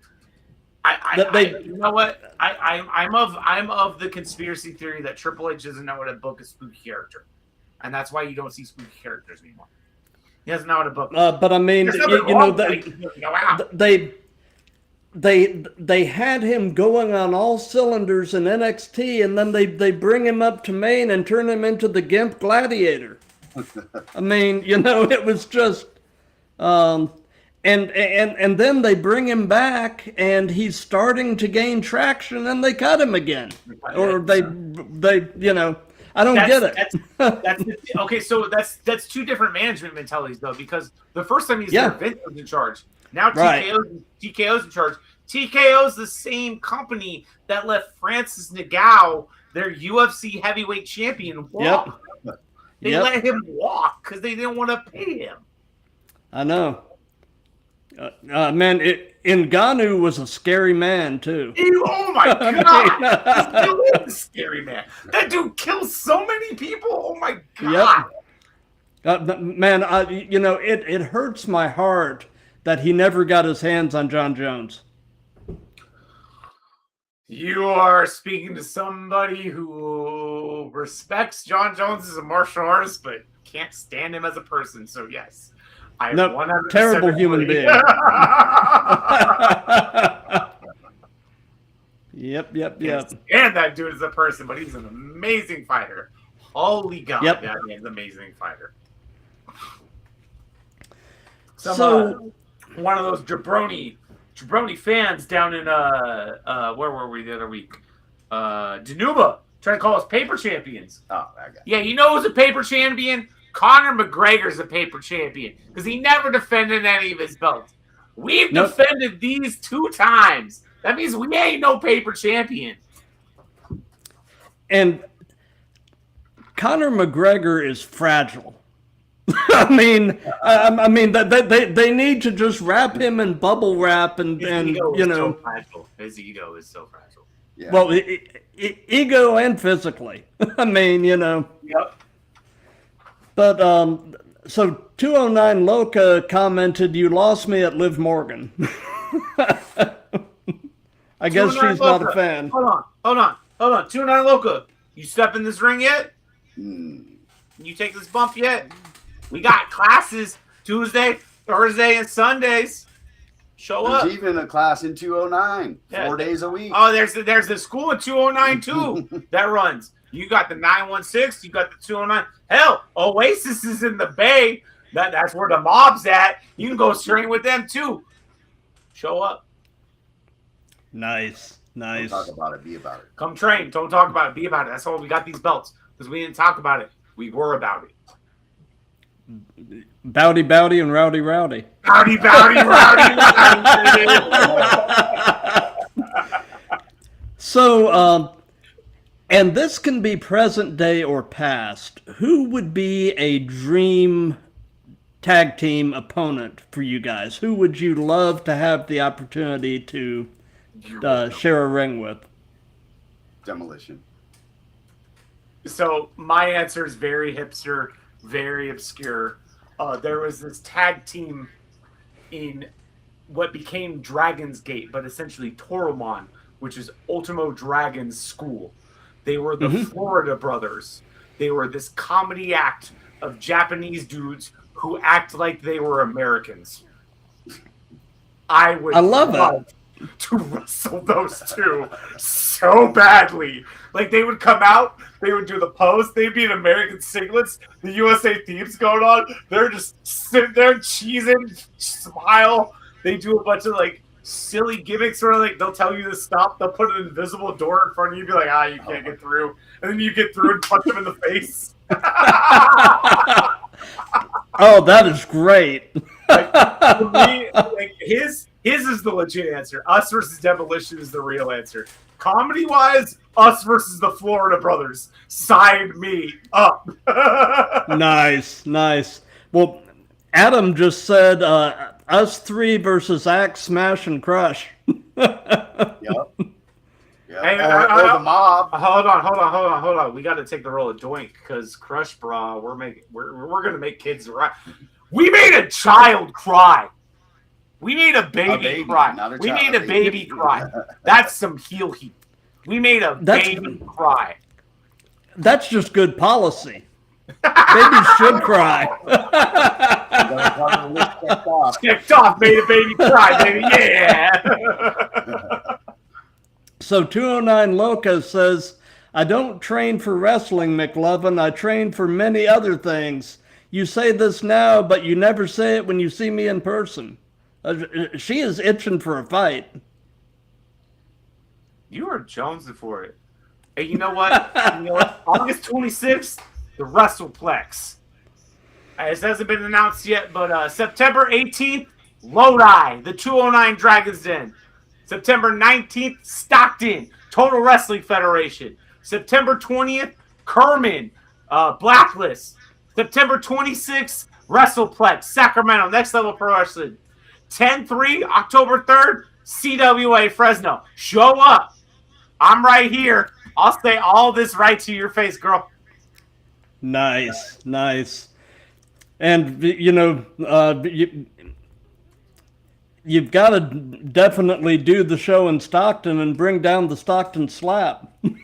You know what? I'm of the conspiracy theory that Triple H doesn't know how to book a spooky character, and that's why you don't see spooky characters anymore. He doesn't know how to book. But I mean, they had him going on all cylinders in NXT, and then they bring him up to Maine and turn him into the Gimp Gladiator. I mean, it was just. And then they bring him back, and he's starting to gain traction, and they cut him again, or they I don't get it. Okay, so that's two different management mentalities though, because the first time he's there, Vince was in charge. Now TKO's in charge. TKO's the same company that left Francis Ngannou, their UFC heavyweight champion, walk. They let him walk because they didn't want to pay him. I know. Man, Ngannou was a scary man too. Oh my God! He still is a scary man. That dude kills so many people. Oh my God! Man, it hurts my heart that he never got his hands on John Jones. You are speaking to somebody who respects John Jones as a martial artist, but can't stand him as a person. So yes. Terrible human being. Yep. And that dude is a person, but he's an amazing fighter. Holy God, that man's an amazing fighter. One of those jabroni fans down in where were we the other week? Danuba trying to call us paper champions. Oh, that guy. Yeah, you know who's a paper champion? Conor McGregor's a paper champion because he never defended any of his belts. We've defended these 2 times. That means we ain't no paper champion. And Conor McGregor is fragile. I mean, they need to just wrap him in bubble wrap and So fragile. His ego is so fragile. Yeah. Well, ego and physically. I mean, Yep. But so 209 Loca commented, "You lost me at Liv Morgan." I guess she's not a fan. Hold on. 209 Loca, you step in this ring yet? You take this bump yet? We got classes Tuesday, Thursday, and Sundays. Show up. There's even a class in 209, 4 days a week. Oh, there's the school in 209 too that runs. You got the 916, you got the 209. Hell, Oasis is in the Bay. That's where the mob's at. You can go train with them too. Show up. Nice. Don't talk about it, be about it. Come train. Don't talk about it. Be about it. That's why we got these belts. Because we didn't talk about it. We were about it. Bowdy, bowdy, and rowdy, rowdy. Howdy, bowdy, rowdy, rowdy. So, and this can be present day or past. Who would be a dream tag team opponent for you guys? Who would you love to have the opportunity to share a ring with? Demolition. So my answer is very hipster, very obscure. There was this tag team in what became Dragon's Gate, but essentially Toromon, which is Ultimo Dragon's school. They were the Florida Brothers. They were this comedy act of Japanese dudes who act like they were Americans. I love that. To wrestle those two so badly. Like, they would come out, they would do the pose, they'd be in American singlets, the USA themes going on, they're just sitting there cheesing, smile. They do a bunch of like silly gimmicks where like they'll tell you to stop, they'll put an invisible door in front of you, be like, you can't get through, and then you get through and punch them in the face. Oh, that is great. Like, for me, like, his is the legit answer. Us versus Demolition is the real answer. Comedy-wise, us versus the Florida Brothers. Sign me up. Nice. Well, Adam just said us three versus Axe, Smash, and Crush. Yep. Hey, or the mob. Hold on. We got to take the role of Doink because Crush Bra, we're gonna make kids right. We made a child cry. We made a baby cry. We made a baby cry. That's some heel heat. We made a baby cry. That's just good policy. Babies should cry. Kicked off, made a baby cry, baby. Yeah. So 209 Loca says, I don't train for wrestling, McLovin. I train for many other things. You say this now, but you never say it when you see me in person. She is itching for a fight. You are jonesing for it. Hey, you know what? August 26th, the WrestlePlex. This hasn't been announced yet, but September 18th, Lodi, the 209 Dragon's Den. September 19th, Stockton, Total Wrestling Federation. September 20th, Kerman, Blacklist. September 26th, WrestlePlex, Sacramento, Next Level Pro Wrestling. 10-3, October 3rd, CWA, Fresno. Show up. I'm right here. I'll say all this right to your face, girl. Nice. And, you've got to definitely do the show in Stockton and bring down the Stockton slap. Hey,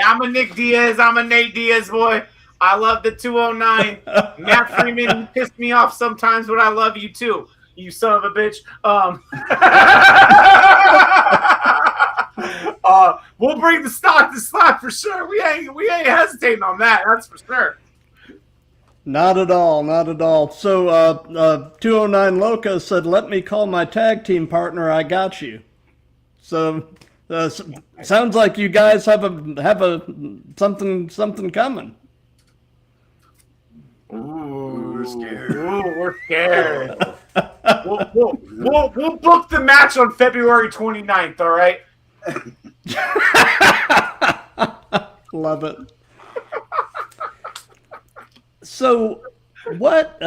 I'm a Nick Diaz. I'm a Nate Diaz boy. I love the 209. Matt Freeman, you piss me off sometimes, but I love you too, you son of a bitch. We'll bring the Stockton slap for sure. We ain't hesitating on that. That's for sure. Not at all. So 209 Loca said, let me call my tag team partner. I got you. So sounds like you guys have a something coming. Ooh, we're scared. We're scared. We'll book the match on February 29th, all right? Love it. So, what,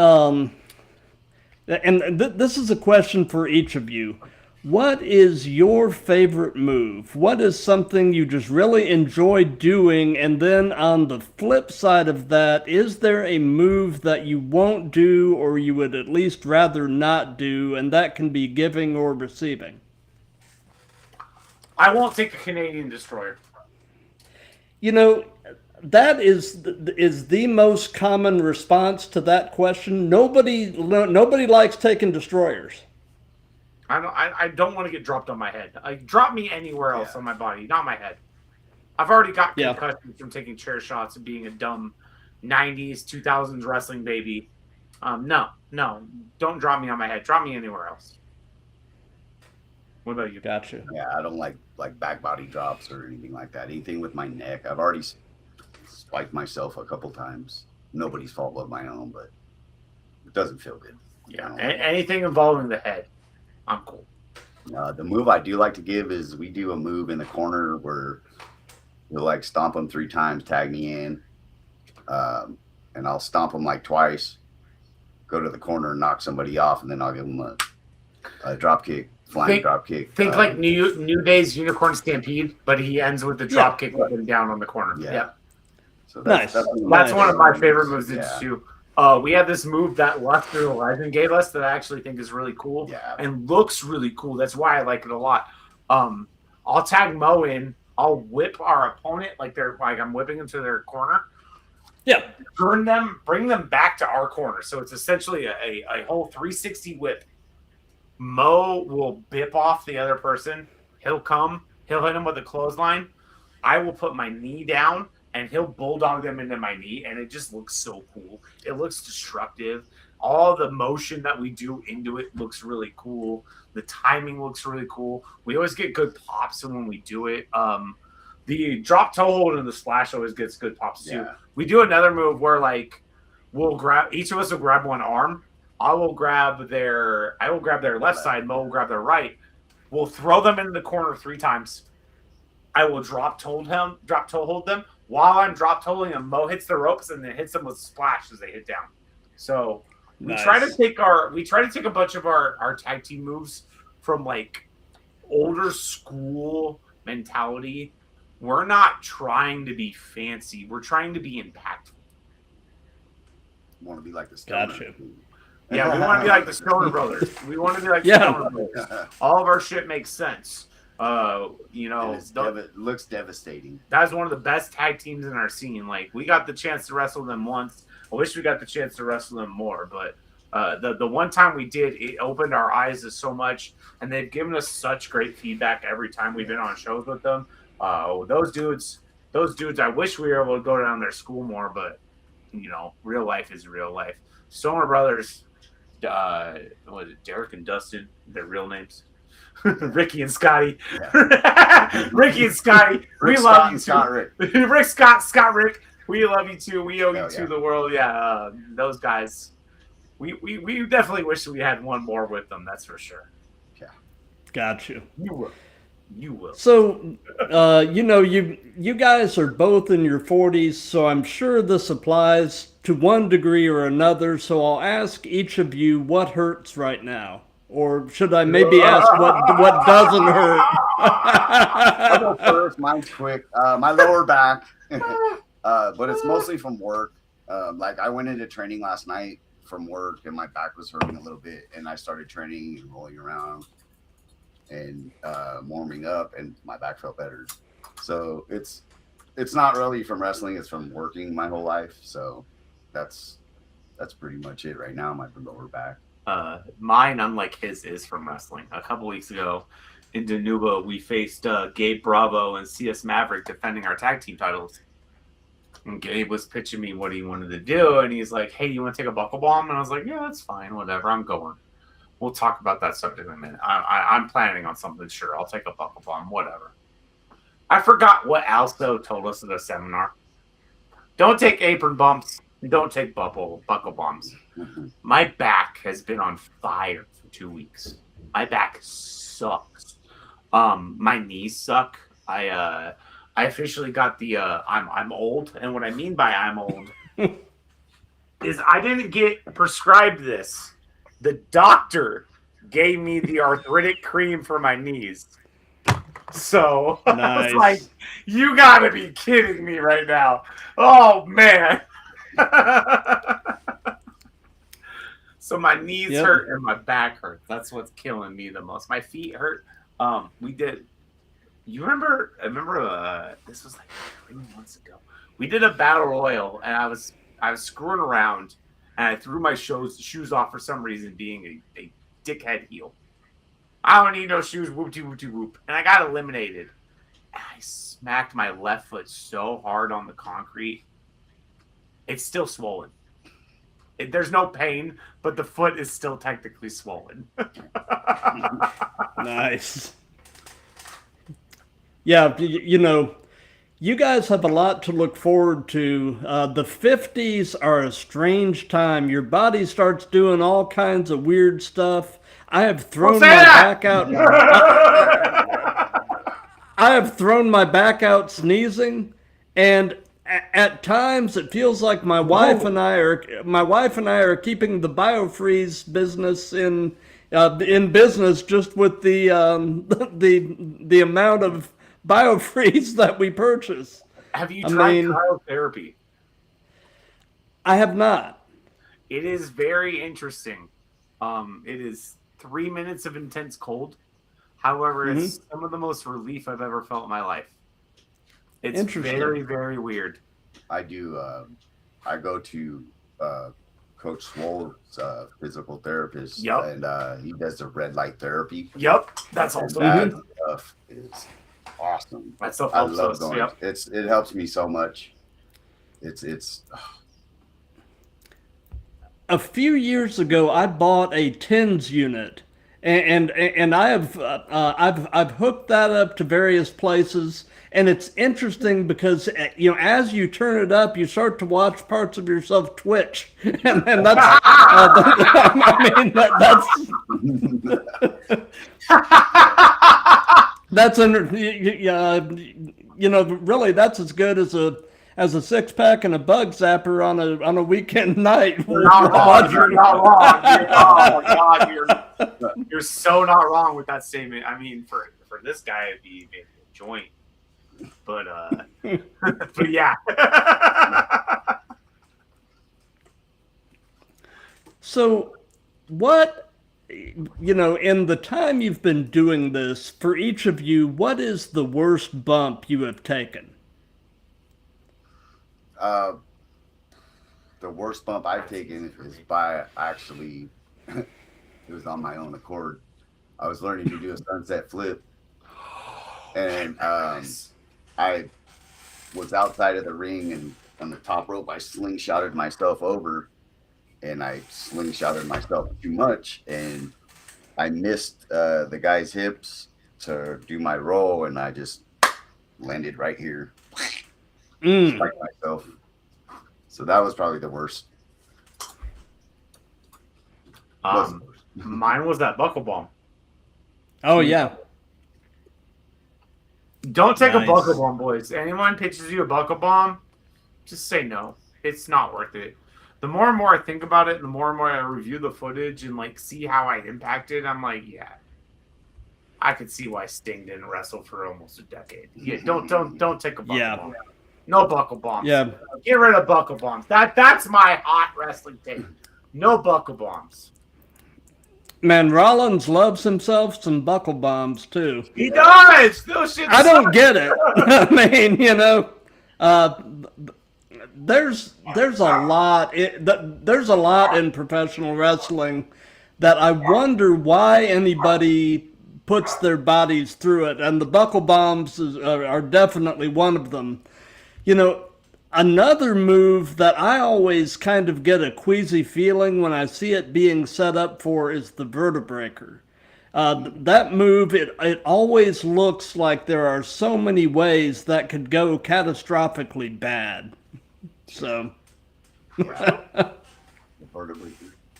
this is a question for each of you. What is your favorite move? What is something you just really enjoy doing? And then on the flip side of that, is there a move that you won't do or you would at least rather not do? And that can be giving or receiving. I won't take a Canadian Destroyer. That is the most common response to that question. Nobody likes taking destroyers. I don't want to get dropped on my head. Like, drop me anywhere else on my body, not my head. I've already got concussions from taking chair shots and being a dumb 90s, 2000s wrestling baby. No, don't drop me on my head. Drop me anywhere else. What about you? Gotcha. Yeah, I don't like back body drops or anything like that. Anything with my neck. I've already spiked myself a couple times. Nobody's fault but my own, but it doesn't feel good. Yeah, anything involving the head, I'm cool. The move I do like to give is we do a move in the corner where we'll like stomp them 3 times, tag me in, and I'll stomp them like twice, go to the corner and knock somebody off, and then I'll give them a drop kick, flying drop kick. Think like New Day's Unicorn Stampede, but he ends with the drop kick up and down on the corner. Yeah. So Nice. That's one of my favorite moves too. We have this move that Lester Legend gave us that I actually think is really cool and looks really cool. That's why I like it a lot. I'll tag Moe in. I'll whip our opponent like I'm whipping them to their corner. Yeah. Bring them back to our corner. So it's essentially a whole 360 whip. Moe will bip off the other person. He'll hit him with a clothesline. I will put my knee down, and he'll bulldog them into my knee, and it just looks so cool. It looks destructive. All the motion that we do into it looks really cool. The timing looks really cool. We always get good pops when we do it. The drop toe hold and the splash always gets good pops too. We do another move where each of us will grab one arm. I will grab their left side. Mo will grab their right. We'll throw them into the corner 3 times. I will drop toe hold them. While I'm drop toe holding them, Mo hits the ropes and then hits them with splash as they hit down. So we try to take a bunch of our tag team moves from like older school mentality. We're not trying to be fancy. We're trying to be impactful. Want to be like the Stoner. Gotcha. Yeah, we want to be like the Stoner Brothers. We want to be like the Stoner Brothers. All of our shit makes sense. It looks devastating. That's one of the best tag teams in our scene. Like, we got the chance to wrestle them once. I wish we got the chance to wrestle them more, but the one time we did, it opened our eyes to so much, and they've given us such great feedback every time we've been on shows with them. Those dudes, I wish we were able to go down their school more, but real life is real life. Stoner Brothers, what is it, Derek and Dustin, their real names. Ricky and Scotty. Yeah. Ricky and Scotty. We love you too. Rick, Scott, Rick. We love you too. We owe you to the world. Yeah, those guys. We definitely wish we had one more with them. That's for sure. Yeah. Gotcha. You will. So, you guys are both in your 40s, so I'm sure this applies to one degree or another. So I'll ask each of you what hurts right now. Or should I maybe ask what doesn't hurt? I'll go first. Mine's quick. My lower back, but it's mostly from work. I went into training last night from work, and my back was hurting a little bit, and I started training and rolling around and warming up, and my back felt better. So it's not really from wrestling; it's from working my whole life. So that's pretty much it right now. My lower back. Mine, unlike his, is from wrestling. A couple weeks ago in Danuba, we faced Gabe Bravo and CS Maverick defending our tag team titles. And Gabe was pitching me what he wanted to do, and he's like, "Hey, you want to take a buckle bomb?" And I was like, "Yeah, that's fine, whatever. I'm going. We'll talk about that subject in a minute. I'm planning on something. Sure, I'll take a buckle bomb, whatever." I forgot what Alsto told us at the seminar. Don't take apron bumps. Don't take buckle bombs. Mm-hmm. My back has been on fire for 2 weeks. My back sucks. My knees suck. I officially got the I'm old, and what I mean by I'm old is I didn't get prescribed this. The doctor gave me the arthritic cream for my knees. So nice. I was like, you gotta be kidding me right now. Oh man. So my knees hurt and my back hurt. That's what's killing me the most. My feet hurt. We did. You remember? I remember. This was like 3 months ago. We did a battle royal, and I was screwing around, and I threw my shoes off for some reason, being a dickhead heel. I don't need no shoes. Whoop. And I got eliminated. And I smacked my left foot so hard on the concrete. It's still swollen. There's no pain, but the foot is still technically swollen. Nice. Yeah, you know, you guys have a lot to look forward to. The 50s are a strange time. Your body starts doing all kinds of weird stuff. I have thrown my back out. I have thrown my back out sneezing, and at times it feels like my wife and I are keeping the biofreeze business in business just with the amount of biofreeze that we purchase. Have you tried cryotherapy? I have not. It is very interesting. It is 3 minutes of intense cold. However, it's some of the most relief I've ever felt in my life. It's very, very weird. I do. I go to Coach Swole's physical therapist, and he does the red light therapy. Yep, that's also that stuff is awesome. That stuff I helps love us. going. Yep. It helps me so much. It's. A few years ago, I bought a TENS unit, and I've hooked that up to various places. And it's interesting because, you know, as you turn it up, you start to watch parts of yourself twitch, and that's I mean you know, really that's as good as a 6-pack and a bug zapper on a weekend night. You're not wrong. You're not wrong. Oh my God, you're so not wrong with that statement. I mean, for this guy, it'd be maybe a joint. But but yeah. So what, you know, in the time you've been doing this, for each of you, what is the worst bump you have taken? The worst bump I've taken is by actually it was on my own accord. I was learning to do a sunset flip, and I was outside of the ring, and on the top rope, I slingshotted myself over, and I slingshotted myself too much, and I missed the guy's hips to do my roll, and I just landed right here, like myself. So that was probably the worst. Mine was that buckle bomb. Oh yeah. Don't take a buckle bomb, boys. Anyone pitches you a buckle bomb, just say no. It's not worth it. The more and more I think about it, the more and more I review the footage and like see how I impacted, I'm like, yeah, I could see why Sting didn't wrestle for almost a decade. Yeah, don't take a buckle bomb. No buckle bombs. Yeah. Get rid of buckle bombs. That's my hot wrestling take. No buckle bombs. Man, Rollins loves himself some buckle bombs too. He does. Those shit. I don't get it. I mean, you know, there's a lot. There's a lot in professional wrestling that I wonder why anybody puts their bodies through it, and the buckle bombs are definitely one of them. You know, another move that I always kind of get a queasy feeling when I see it being set up for is the vertebreaker. That move, it always looks like there are so many ways that could go catastrophically bad. So.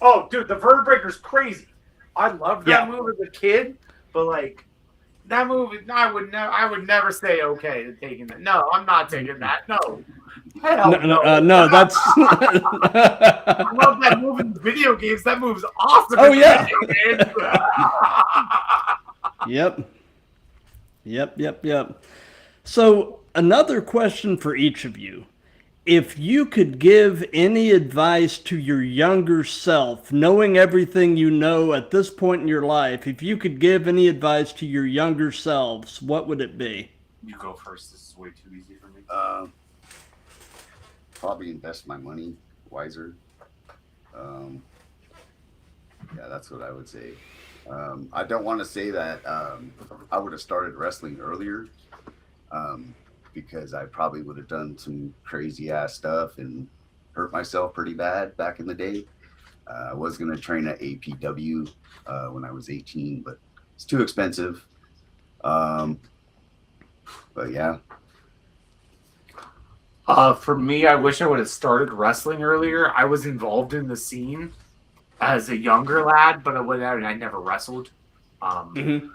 Oh, dude, the vertebreaker's crazy. I loved that move as a kid, but like that move, I would never say okay to taking that. No, I'm not taking that. No. No, that's. I love that move in video games. That move's awesome. Oh yeah. Yep. So another question for each of you: if you could give any advice to your younger self, knowing everything you know at this point in your life, if you could give any advice to your younger selves, what would it be? You go first. This is way too easy for me. Probably invest my money wiser. Yeah, that's what I would say. I don't want to say that I would have started wrestling earlier, because I probably would have done some crazy ass stuff and hurt myself pretty bad back in the day. I was going to train at APW when I was 18, but it's too expensive. But yeah. For me, I wish I would have started wrestling earlier. I was involved in the scene as a younger lad, but I never wrestled. TWF,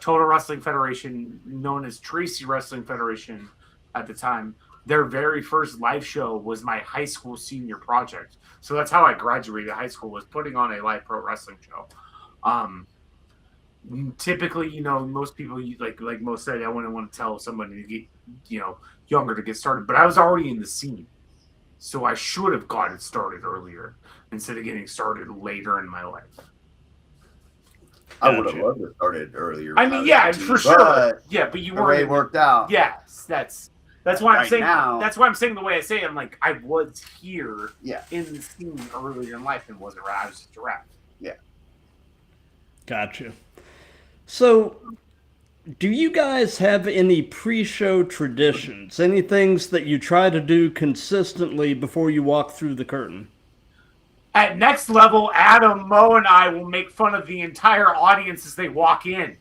Total Wrestling Federation, known as Tracy Wrestling Federation at the time, their very first live show was my high school senior project. So that's how I graduated high school, was putting on a live pro wrestling show. Typically, most people, like most said, I wouldn't want to tell somebody to get, younger to get started, but I was already in the scene. So I should have gotten started earlier instead of getting started later in my life. I would have loved to started earlier. I mean, yeah, for sure. Yeah, but you weren't. The way it worked out. Yes, that's why I'm saying. Now, that's why I'm saying the way I say it. I'm like, I was here Yeah. in the scene earlier in life and wasn't around. I was just a ref. Yeah. Gotcha. So, do you guys have any pre-show traditions? Any things that you try to do consistently before you walk through the curtain? At Next Level, Adam, Moe, and I will make fun of the entire audience as they walk in.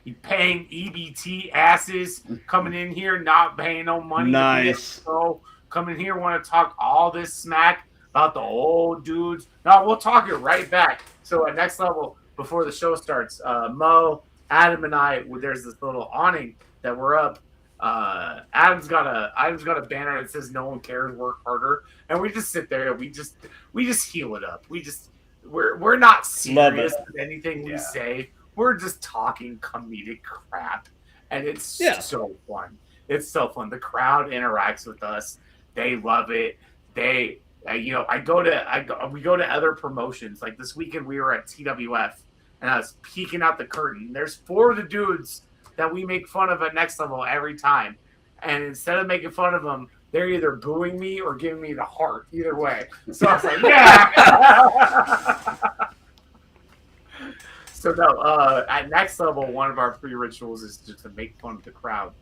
You paying EBT asses coming in here, not paying no money. Nice. So coming here, want to talk all this smack about the old dudes. No, we'll talk it right back. So at Next Level, before the show starts, Moe, Adam, and I, there's this little awning that we're up. Adam's got a banner that says "No one cares, work harder," and we just sit there and we just heal it up. We're not serious with anything we say. We're just talking comedic crap, and it's so fun. It's so fun. The crowd interacts with us. They love it. We go to other promotions. Like this weekend, we were at TWF, and I was peeking out the curtain. There's 4 of the dudes that we make fun of at Next Level every time, and instead of making fun of them, they're either booing me or giving me the heart. Either way, so I was like, yeah. So no, at Next Level, one of our pre-rituals is just to make fun of the crowd.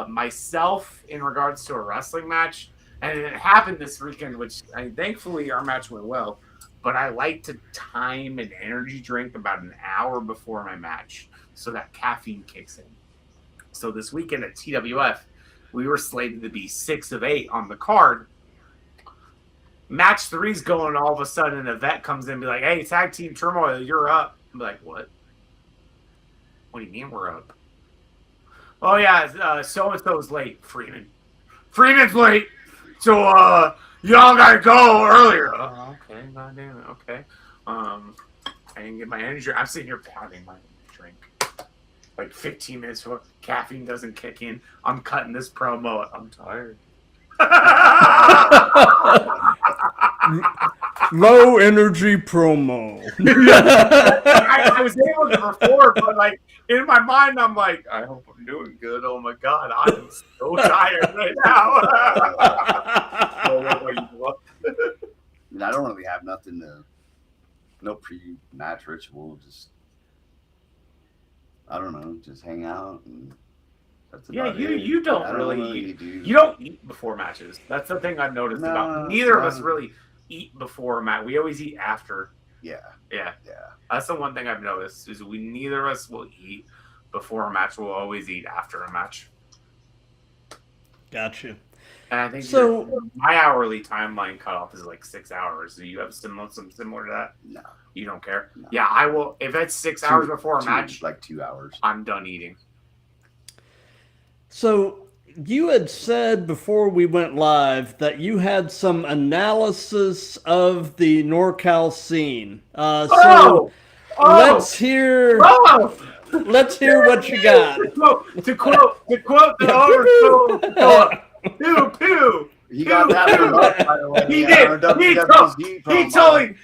Myself, in regards to a wrestling match, and it happened this weekend, which thankfully our match went well, but I like to time an energy drink about an hour before my match so that caffeine kicks in. So this weekend at TWF, we were slated to be 6 of 8 on the card. Match 3's going, all of a sudden a vet comes in and be like, "Hey, tag team turmoil, you're up." I'm like, "What? What do you mean we're up?" "Oh yeah, so-and-so's late, Freeman. Freeman's late, so y'all gotta go earlier." "Oh, okay, goddamn it, okay." I didn't get my energy. I'm sitting here pounding my drink. Like 15 minutes before caffeine doesn't kick in. I'm cutting this promo. I'm tired. Low energy promo. I was able to record, but like in my mind, I'm like, I hope I'm doing good. Oh my god, I'm so tired right now. I don't really have no pre-match ritual. Just, I don't know, just hang out and that's about it. You don't really you don't eat before matches. That's the thing I've noticed about neither of us really eat before a match. We always eat after. Yeah. That's the one thing I've noticed is neither of us will eat before a match. We'll always eat after a match. Gotcha. And I think so. My hourly timeline cutoff is like 6 hours. Do you have something similar to that? No. You don't care? No. Yeah, I will. If it's 6 hours before a match, like 2 hours, I'm done eating. So you had said before we went live that you had some analysis of the NorCal scene. Let's hear. Let's hear what you got. To quote the oversold pew pew. He got that from us, by the way. He told.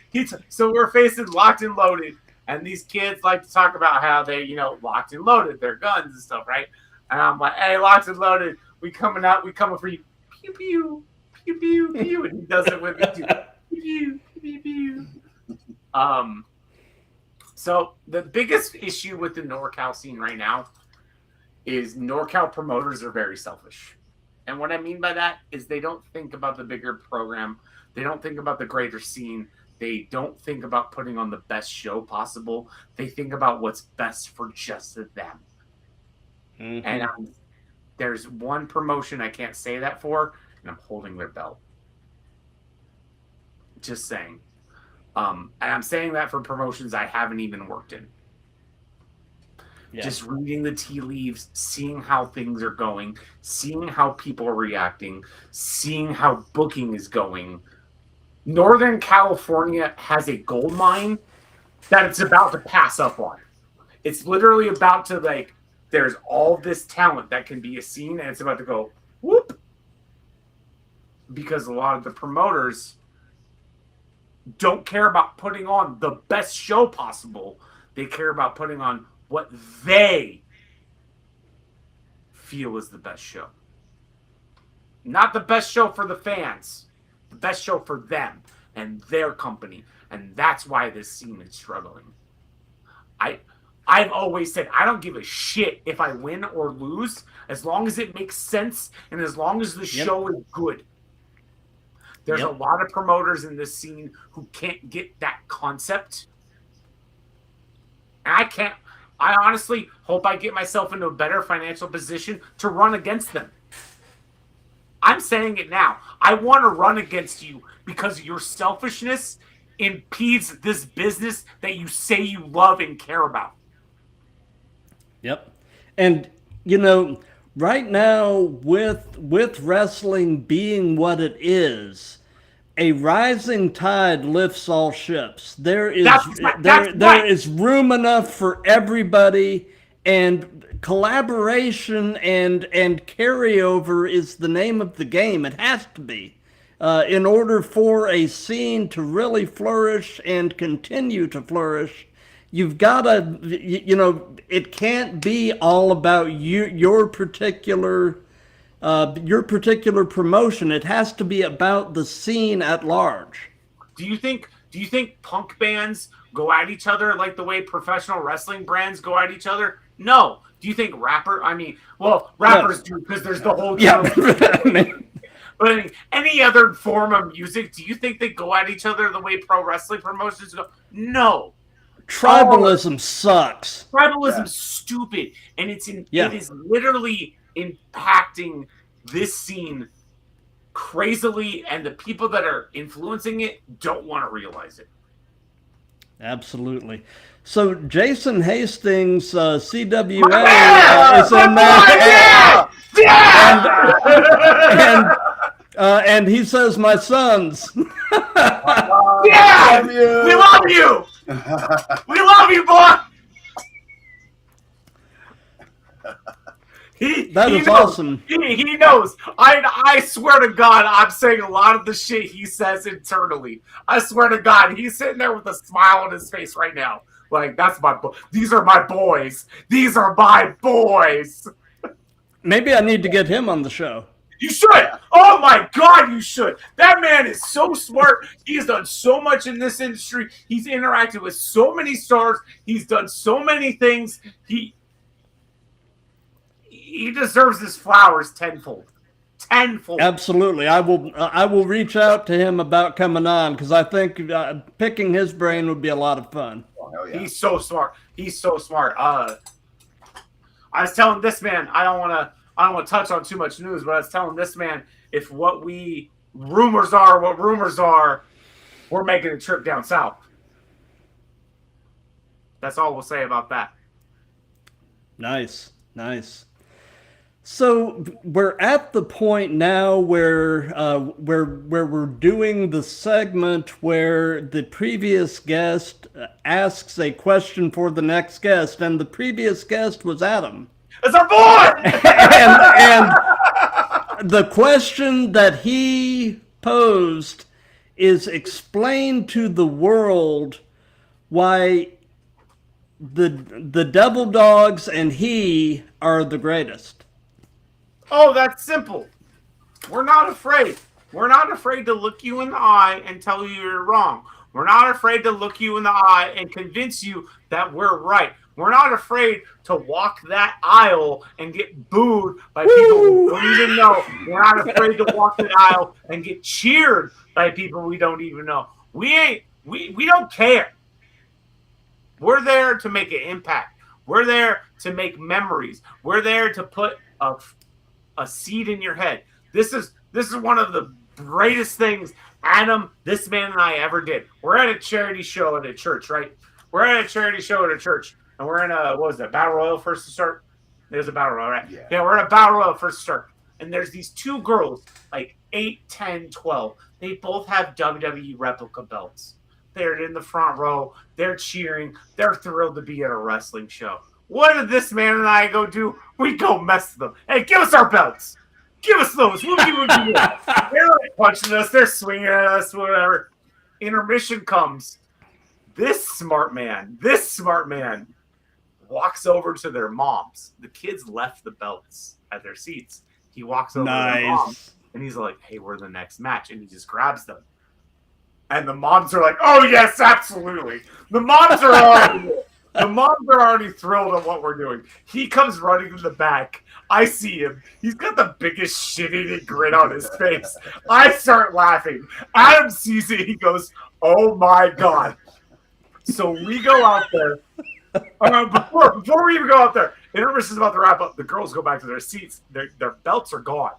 So we're facing Locked and Loaded, and these kids like to talk about how they, locked and loaded their guns and stuff, right? And I'm like, "Hey, Locked and Loaded, we coming for you, pew pew pew pew pew," and he does it with me too, pew pew pew pew. So the biggest issue with the NorCal scene right now is NorCal promoters are very selfish. And what I mean by that is they don't think about the bigger program. They don't think about the greater scene. They don't think about putting on the best show possible. They think about what's best for just them. Mm-hmm. And there's one promotion I can't say that for, and I'm holding their belt. Just saying. And I'm saying that for promotions I haven't even worked in. Yeah. Just reading the tea leaves, seeing how things are going, seeing how people are reacting, seeing how booking is going. Northern California has a gold mine that it's about to pass up on. It's literally about to, like, there's all this talent that can be a scene, and it's about to go whoop. Because a lot of the promoters don't care about putting on the best show possible. They care about putting on what they feel is the best show. Not the best show for the fans. The best show for them and their company. And that's why this scene is struggling. I've always said, I don't give a shit if I win or lose, as long as it makes sense and as long as the show is good. There's a lot of promoters in this scene who can't get that concept. And I honestly hope I get myself into a better financial position to run against them. I'm saying it now. I want to run against you because your selfishness impedes this business that you say you love and care about. Yep. And, you know, right now with wrestling being what it is, a rising tide lifts all ships. There is room enough for everybody, and collaboration and carryover is the name of the game. It has to be. In order for a scene to really flourish and continue to flourish, you've got to, you know, it can't be all about your particular promotion. It has to be about the scene at large. Do you think punk bands go at each other like the way professional wrestling brands go at each other? No. Do you think rappers do, because there's the whole But I mean, any other form of music, do you think they go at each other the way pro wrestling promotions go? No. Tribalism sucks. Tribalism's stupid, and it is literally impacting this scene crazily, and the people that are influencing it don't want to realize it. Absolutely. So Jason Hastings, CWA, is in there. And he says, "My sons." Yeah, we love you. We love you, boy. That is awesome. He knows. I swear to God, I'm saying a lot of the shit he says internally. I swear to God, he's sitting there with a smile on his face right now. Like, these are my boys. These are my boys. Maybe I need to get him on the show. You should. Oh my God, you should. That man is so smart. He's done so much in this industry. He's interacted with so many stars. He's done so many things. He deserves his flowers tenfold. Absolutely. I will reach out to him about coming on, because I think picking his brain would be a lot of fun. Oh, yeah. He's so smart. I was telling this man, I don't want to touch on too much news, but I was telling this man, if what rumors are, we're making a trip down south. That's all we'll say about that. Nice. So we're at the point now where we're doing the segment where the previous guest asks a question for the next guest, and the previous guest was Adam. It's our boy! and the question that he posed is, explain to the world why the Devil Dogs and he are the greatest. Oh, that's simple. We're not afraid. We're not afraid to look you in the eye and tell you you're wrong. We're not afraid to look you in the eye and convince you that we're right. We're not afraid to walk that aisle and get booed by people we don't even know. We're not afraid to walk that aisle and get cheered by people we don't even know. We don't care. We're there to make an impact. We're there to make memories. We're there to put a seed in your head. This is one of the greatest things Adam, this man, and I ever did. We're at a charity show at a church, right? We're at a charity show at a church, and we're in a, what was that, Battle Royal first to start? There's a Battle Royal, right? Yeah, we're in a Battle Royal first to start. And there's these two girls, like 8, 10, 12. They both have WWE replica belts. They're in the front row. They're cheering. They're thrilled to be at a wrestling show. What did this man and I go do? We go mess with them. Hey, give us our belts. Give us those. They're like punching us. They're swinging at us, whatever. Intermission comes. This smart man walks over to their moms. The kids left the belts at their seats. He walks over to their moms, and he's like, hey, we're the next match. And he just grabs them. And the moms are like, oh, yes, absolutely. The moms are already thrilled at what we're doing. He comes running in the back. I see him. He's got the biggest shit-eating grin on his face. I start laughing. Adam sees it. He goes, oh, my God. So we go out there. Before we even go out there, intermission is about to wrap up. The girls go back to their seats. Their belts are gone.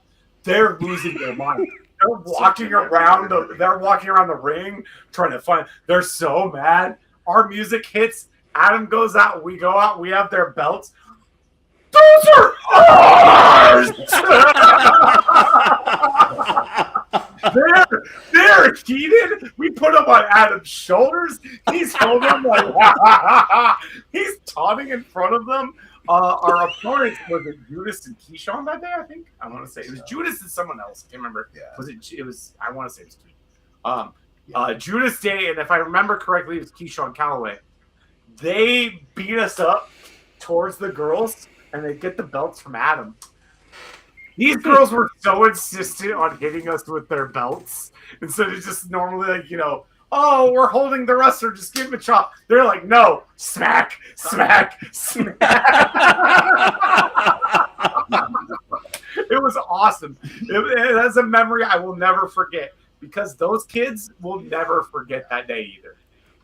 They're losing their mind. They're walking around the ring trying to find. They're so mad. Our music hits. Adam goes out. We go out. We have their belts. Those are ours. They're heated. We put them on Adam's shoulders. He's holding them like he's taunting in front of them. Our opponents was it Judas and Keyshawn that day? I think I want to say it was Judas and someone else. I can't remember. Yeah. It was. I want to say it was Keyshawn. Judas Day, and if I remember correctly, it was Keyshawn Calloway. They beat us up towards the girls, and they get the belts from Adam. These girls were so insistent on hitting us with their belts instead of just normally oh, we're holding the wrestler, just give him a chop. They're like, no, smack, smack, smack. It was awesome. It has a memory I will never forget because those kids will never forget that day either.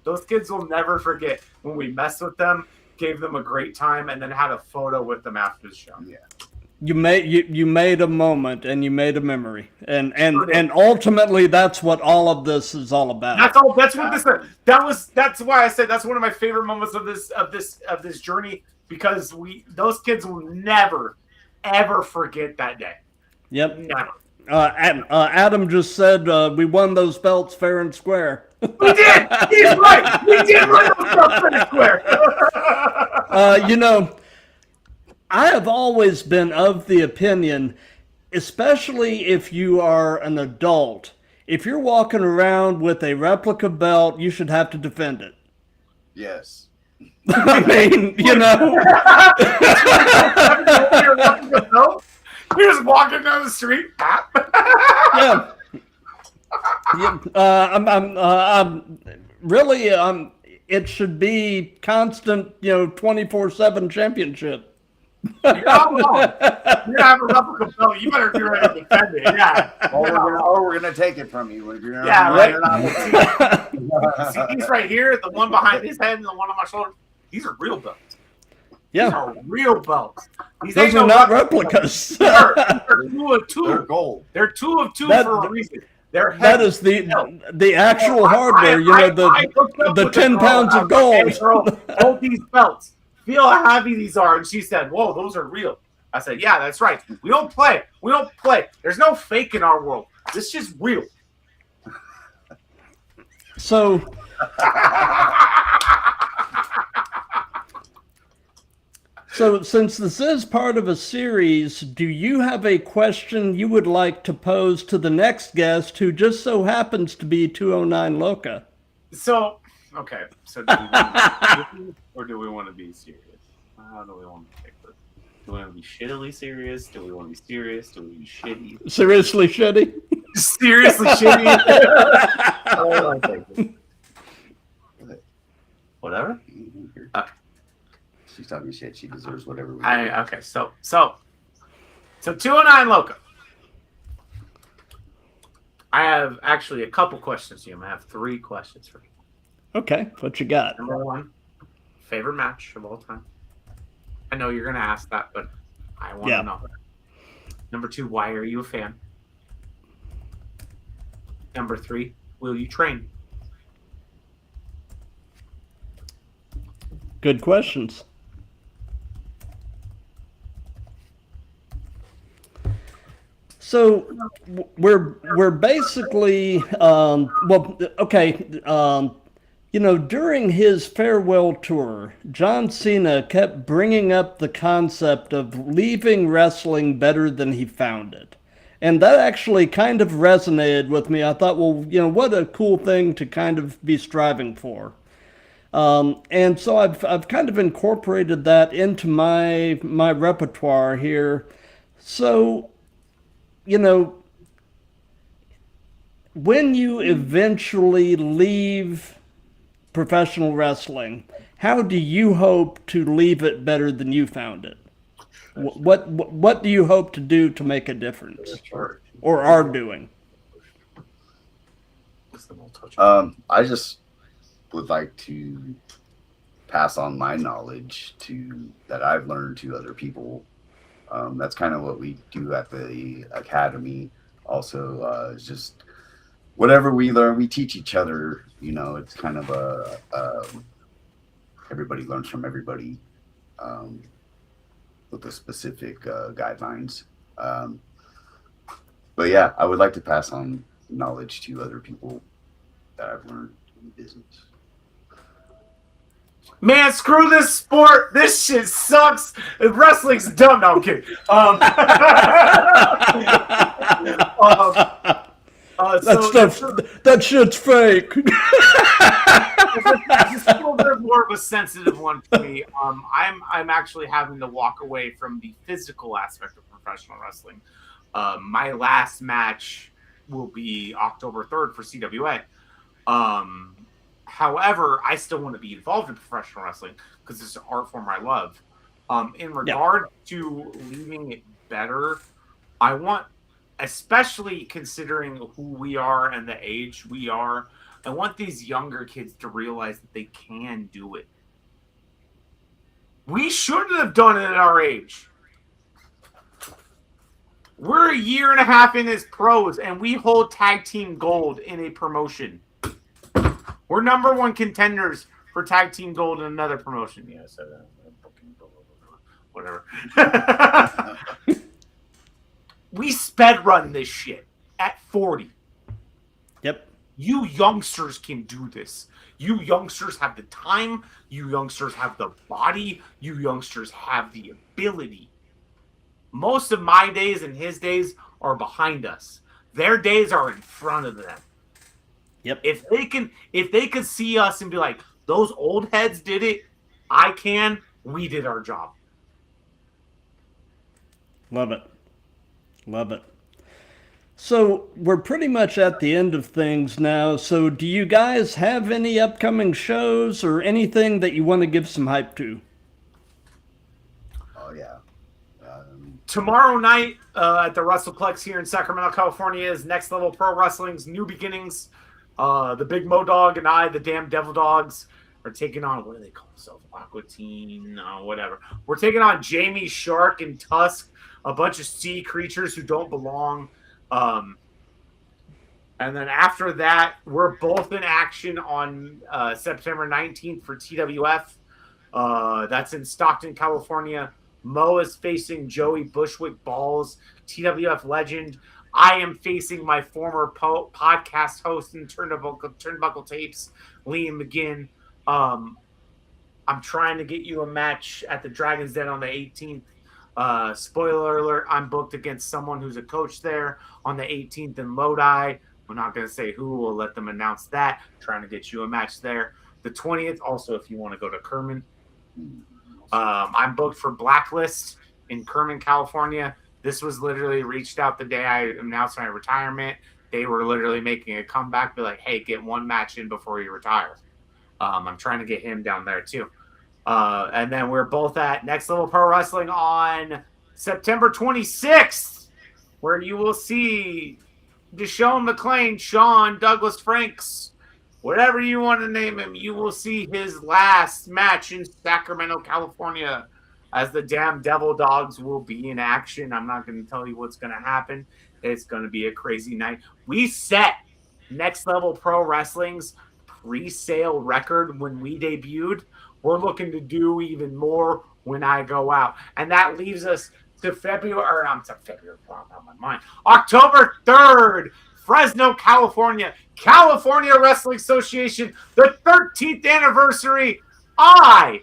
Those kids will never forget when we messed with them, gave them a great time, and then had a photo with them after the show. Yeah. You made a moment and you made a memory, and ultimately that's what all of this is all about. That's what this. That's why I said that's one of my favorite moments of this journey because those kids will never ever forget that day. Yep. Never. Adam just said we won those belts fair and square. We did. He's right. We did win those belts fair and square. I have always been of the opinion, especially if you are an adult, if you're walking around with a replica belt, you should have to defend it. Yes. I mean, You're just walking down the street. Yeah. It should be constant, 24/7 championship. You have a replica belt. You better be ready to defend it. Yeah. Or we're gonna take it from you. Right. See these right here, the one behind his head and the one on my shoulder. These are real belts. Yeah. These are real belts. Those are not replicas. They're 2 of 2. They're gold. They're 2 of 2 for a reason. That is the actual hardware. The 10 pounds of gold. Hey, girl, hold these belts. Feel how heavy these are. And she said, whoa, those are real. I said, yeah, that's right. We don't play. There's no fake in our world. This is just real. So since this is part of a series, do you have a question you would like to pose to the next guest who just so happens to be 209 Loca? So, okay. So do we want to or do we want to be serious? How do we want to pick this? Do we want to be shittily serious? Do we want to be serious? Do we want to be shitty? Seriously shitty? Seriously shitty? Whatever. Okay. She's talking shit. She deserves whatever. Okay. So 209 Loco. I have actually a couple questions to you. I have 3 questions for you. Okay, what you got? Number 1, favorite match of all time. I know you're going to ask that, but I want to know. Number 2, why are you a fan? Number 3, will you train? Good questions. So we're basically during his farewell tour, John Cena kept bringing up the concept of leaving wrestling better than he found it. And that actually kind of resonated with me. I thought, well, what a cool thing to kind of be striving for. And so I've kind of incorporated that into my repertoire here. So, when you eventually leave professional wrestling, how do you hope to leave it better than you found it? What do you hope to do to make a difference, or are doing? I just would like to pass on my knowledge that I've learned to other people. That's kind of what we do at the academy. Also, it's just whatever we learn, we teach each other. It's kind of everybody learns from everybody with the specific guidelines. But yeah, I would like to pass on knowledge to other people that I've learned in business. Man, screw this sport. This shit sucks. Wrestling's dumb. No, I'm kidding. That shit's fake. It's a little bit more of a sensitive one for me. I'm actually having to walk away from the physical aspect of professional wrestling. My last match will be October 3rd for CWA. However, I still want to be involved in professional wrestling because it's an art form I love. In regard to leaving it better, I want, especially considering who we are and the age we are, I want these younger kids to realize that they can do it. We shouldn't have done it at our age. We're a year and a half in as pros, and we hold tag team gold in a promotion. We're number 1 contenders for tag team gold in another promotion. Yeah, I said that. Whatever. We sped run this shit at 40. Yep. You youngsters can do this. You youngsters have the time. You youngsters have the body. You youngsters have the ability. Most of my days and his days are behind us. Their days are in front of them. Yep. If they could see us and be like, those old heads did it, I can, we did our job. Love it. Love it. So we're pretty much at the end of things now. So do you guys have any upcoming shows or anything that you want to give some hype to? Oh, yeah. Tomorrow night at the WrestlePlex here in Sacramento, California is Next Level Pro Wrestling's New Beginnings. The big Moe Dogg and I, the damn Devil Dogs, are taking on, what do they call themselves? Aqua Teen? No, whatever. We're taking on Jamie Shark and Tusk, a bunch of sea creatures who don't belong. And then after that, we're both in action on September 19th for TWF. That's in Stockton, California. Mo is facing Joey Bushwick Balls, TWF legend. I am facing my former podcast host in Turnbuckle Tapes, Liam McGinn. I'm trying to get you a match at the Dragon's Den on the 18th. Spoiler alert, I'm booked against someone who's a coach there on the 18th in Lodi. We're not going to say who. We'll let them announce that. Trying to get you a match there. The 20th, also, if you want to go to Kerman. I'm booked for Blacklist in Kerman, California. This was literally reached out the day I announced my retirement. They were literally making a comeback, be like, hey, get one match in before you retire. I'm trying to get him down there too. And then we're both at Next Level Pro Wrestling on September 26th, where you will see DeShown McClane, Sean, Douglas Franks, whatever you want to name him. You will see his last match in Sacramento, California, as the damn Devil Dogs will be in action. I'm not going to tell you what's going to happen. It's going to be a crazy night. We set Next Level Pro Wrestling's pre-sale record when we debuted. We're looking to do even more when I go out. And that leaves us to October 3rd, Fresno, California, California Wrestling Association, the 13th anniversary. I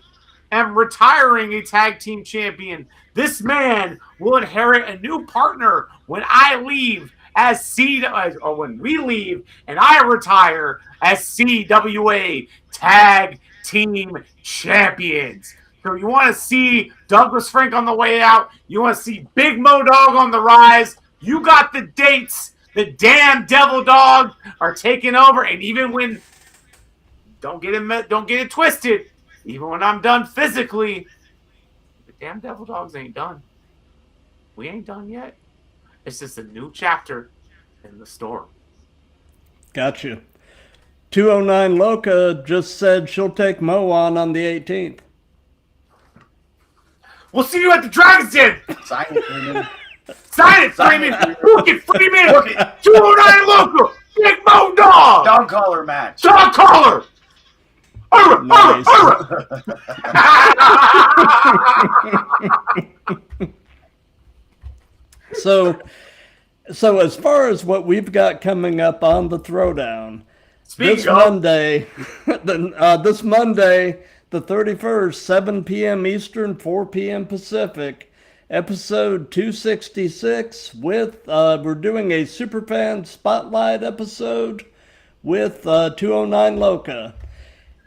am retiring a tag team champion. This man will inherit a new partner when I leave or when we leave and I retire as CWA Tag Team Champions. So you want to see Douglas Frank on the way out. You want to see Big Moe Dogg on the rise. You got the dates. The damn Devil Dog are taking over. And even when, don't get it twisted, even when I'm done physically, the damn Devil Dogs ain't done. We ain't done yet. It's just a new chapter in the story. Gotcha. 209 Loca just said she'll take Mo on the 18th. We'll see you at the Dragon's Den. Sign it, Freeman. Sign it, Freeman. Look at Freeman. 209 Loca. Big Moe Dogg. Dog collar match. Dog collar. Nice. So as far as what we've got coming up on the Throwdown, this Monday, the 31st, 7 p.m. Eastern, 4 p.m. Pacific, episode 266 with, we're doing a Superfan Spotlight episode with 209 Loca.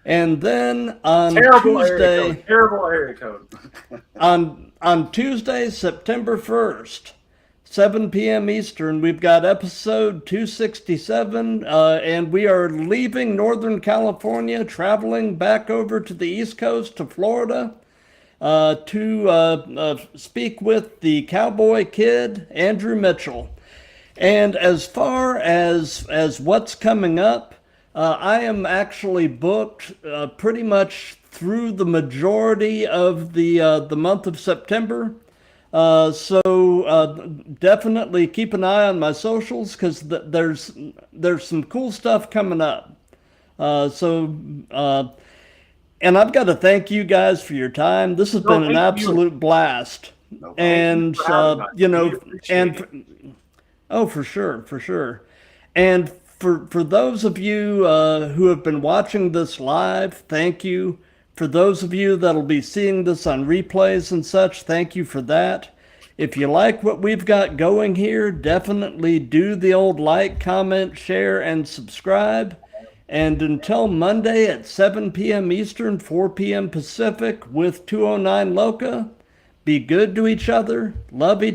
And then on Tuesday, terrible area code. on Tuesday, September 1st, 7 p.m. Eastern, we've got episode 267, and we are leaving Northern California, traveling back over to the East Coast to Florida to speak with the Cowboy Kid, Andrew Mitchell. And as far as what's coming up, I am actually booked pretty much through the majority of the month of September. So definitely keep an eye on my socials because there's some cool stuff coming up. And I've got to thank you guys for your time. This has been an absolute blast. And for sure. And for those of you who have been watching this live, thank you. For those of you that'll be seeing this on replays and such, thank you for that. If you like what we've got going here, definitely do the old like, comment, share, and subscribe. And until Monday at 7 p.m. Eastern, 4 p.m. Pacific with 209 Loca, be good to each other, love each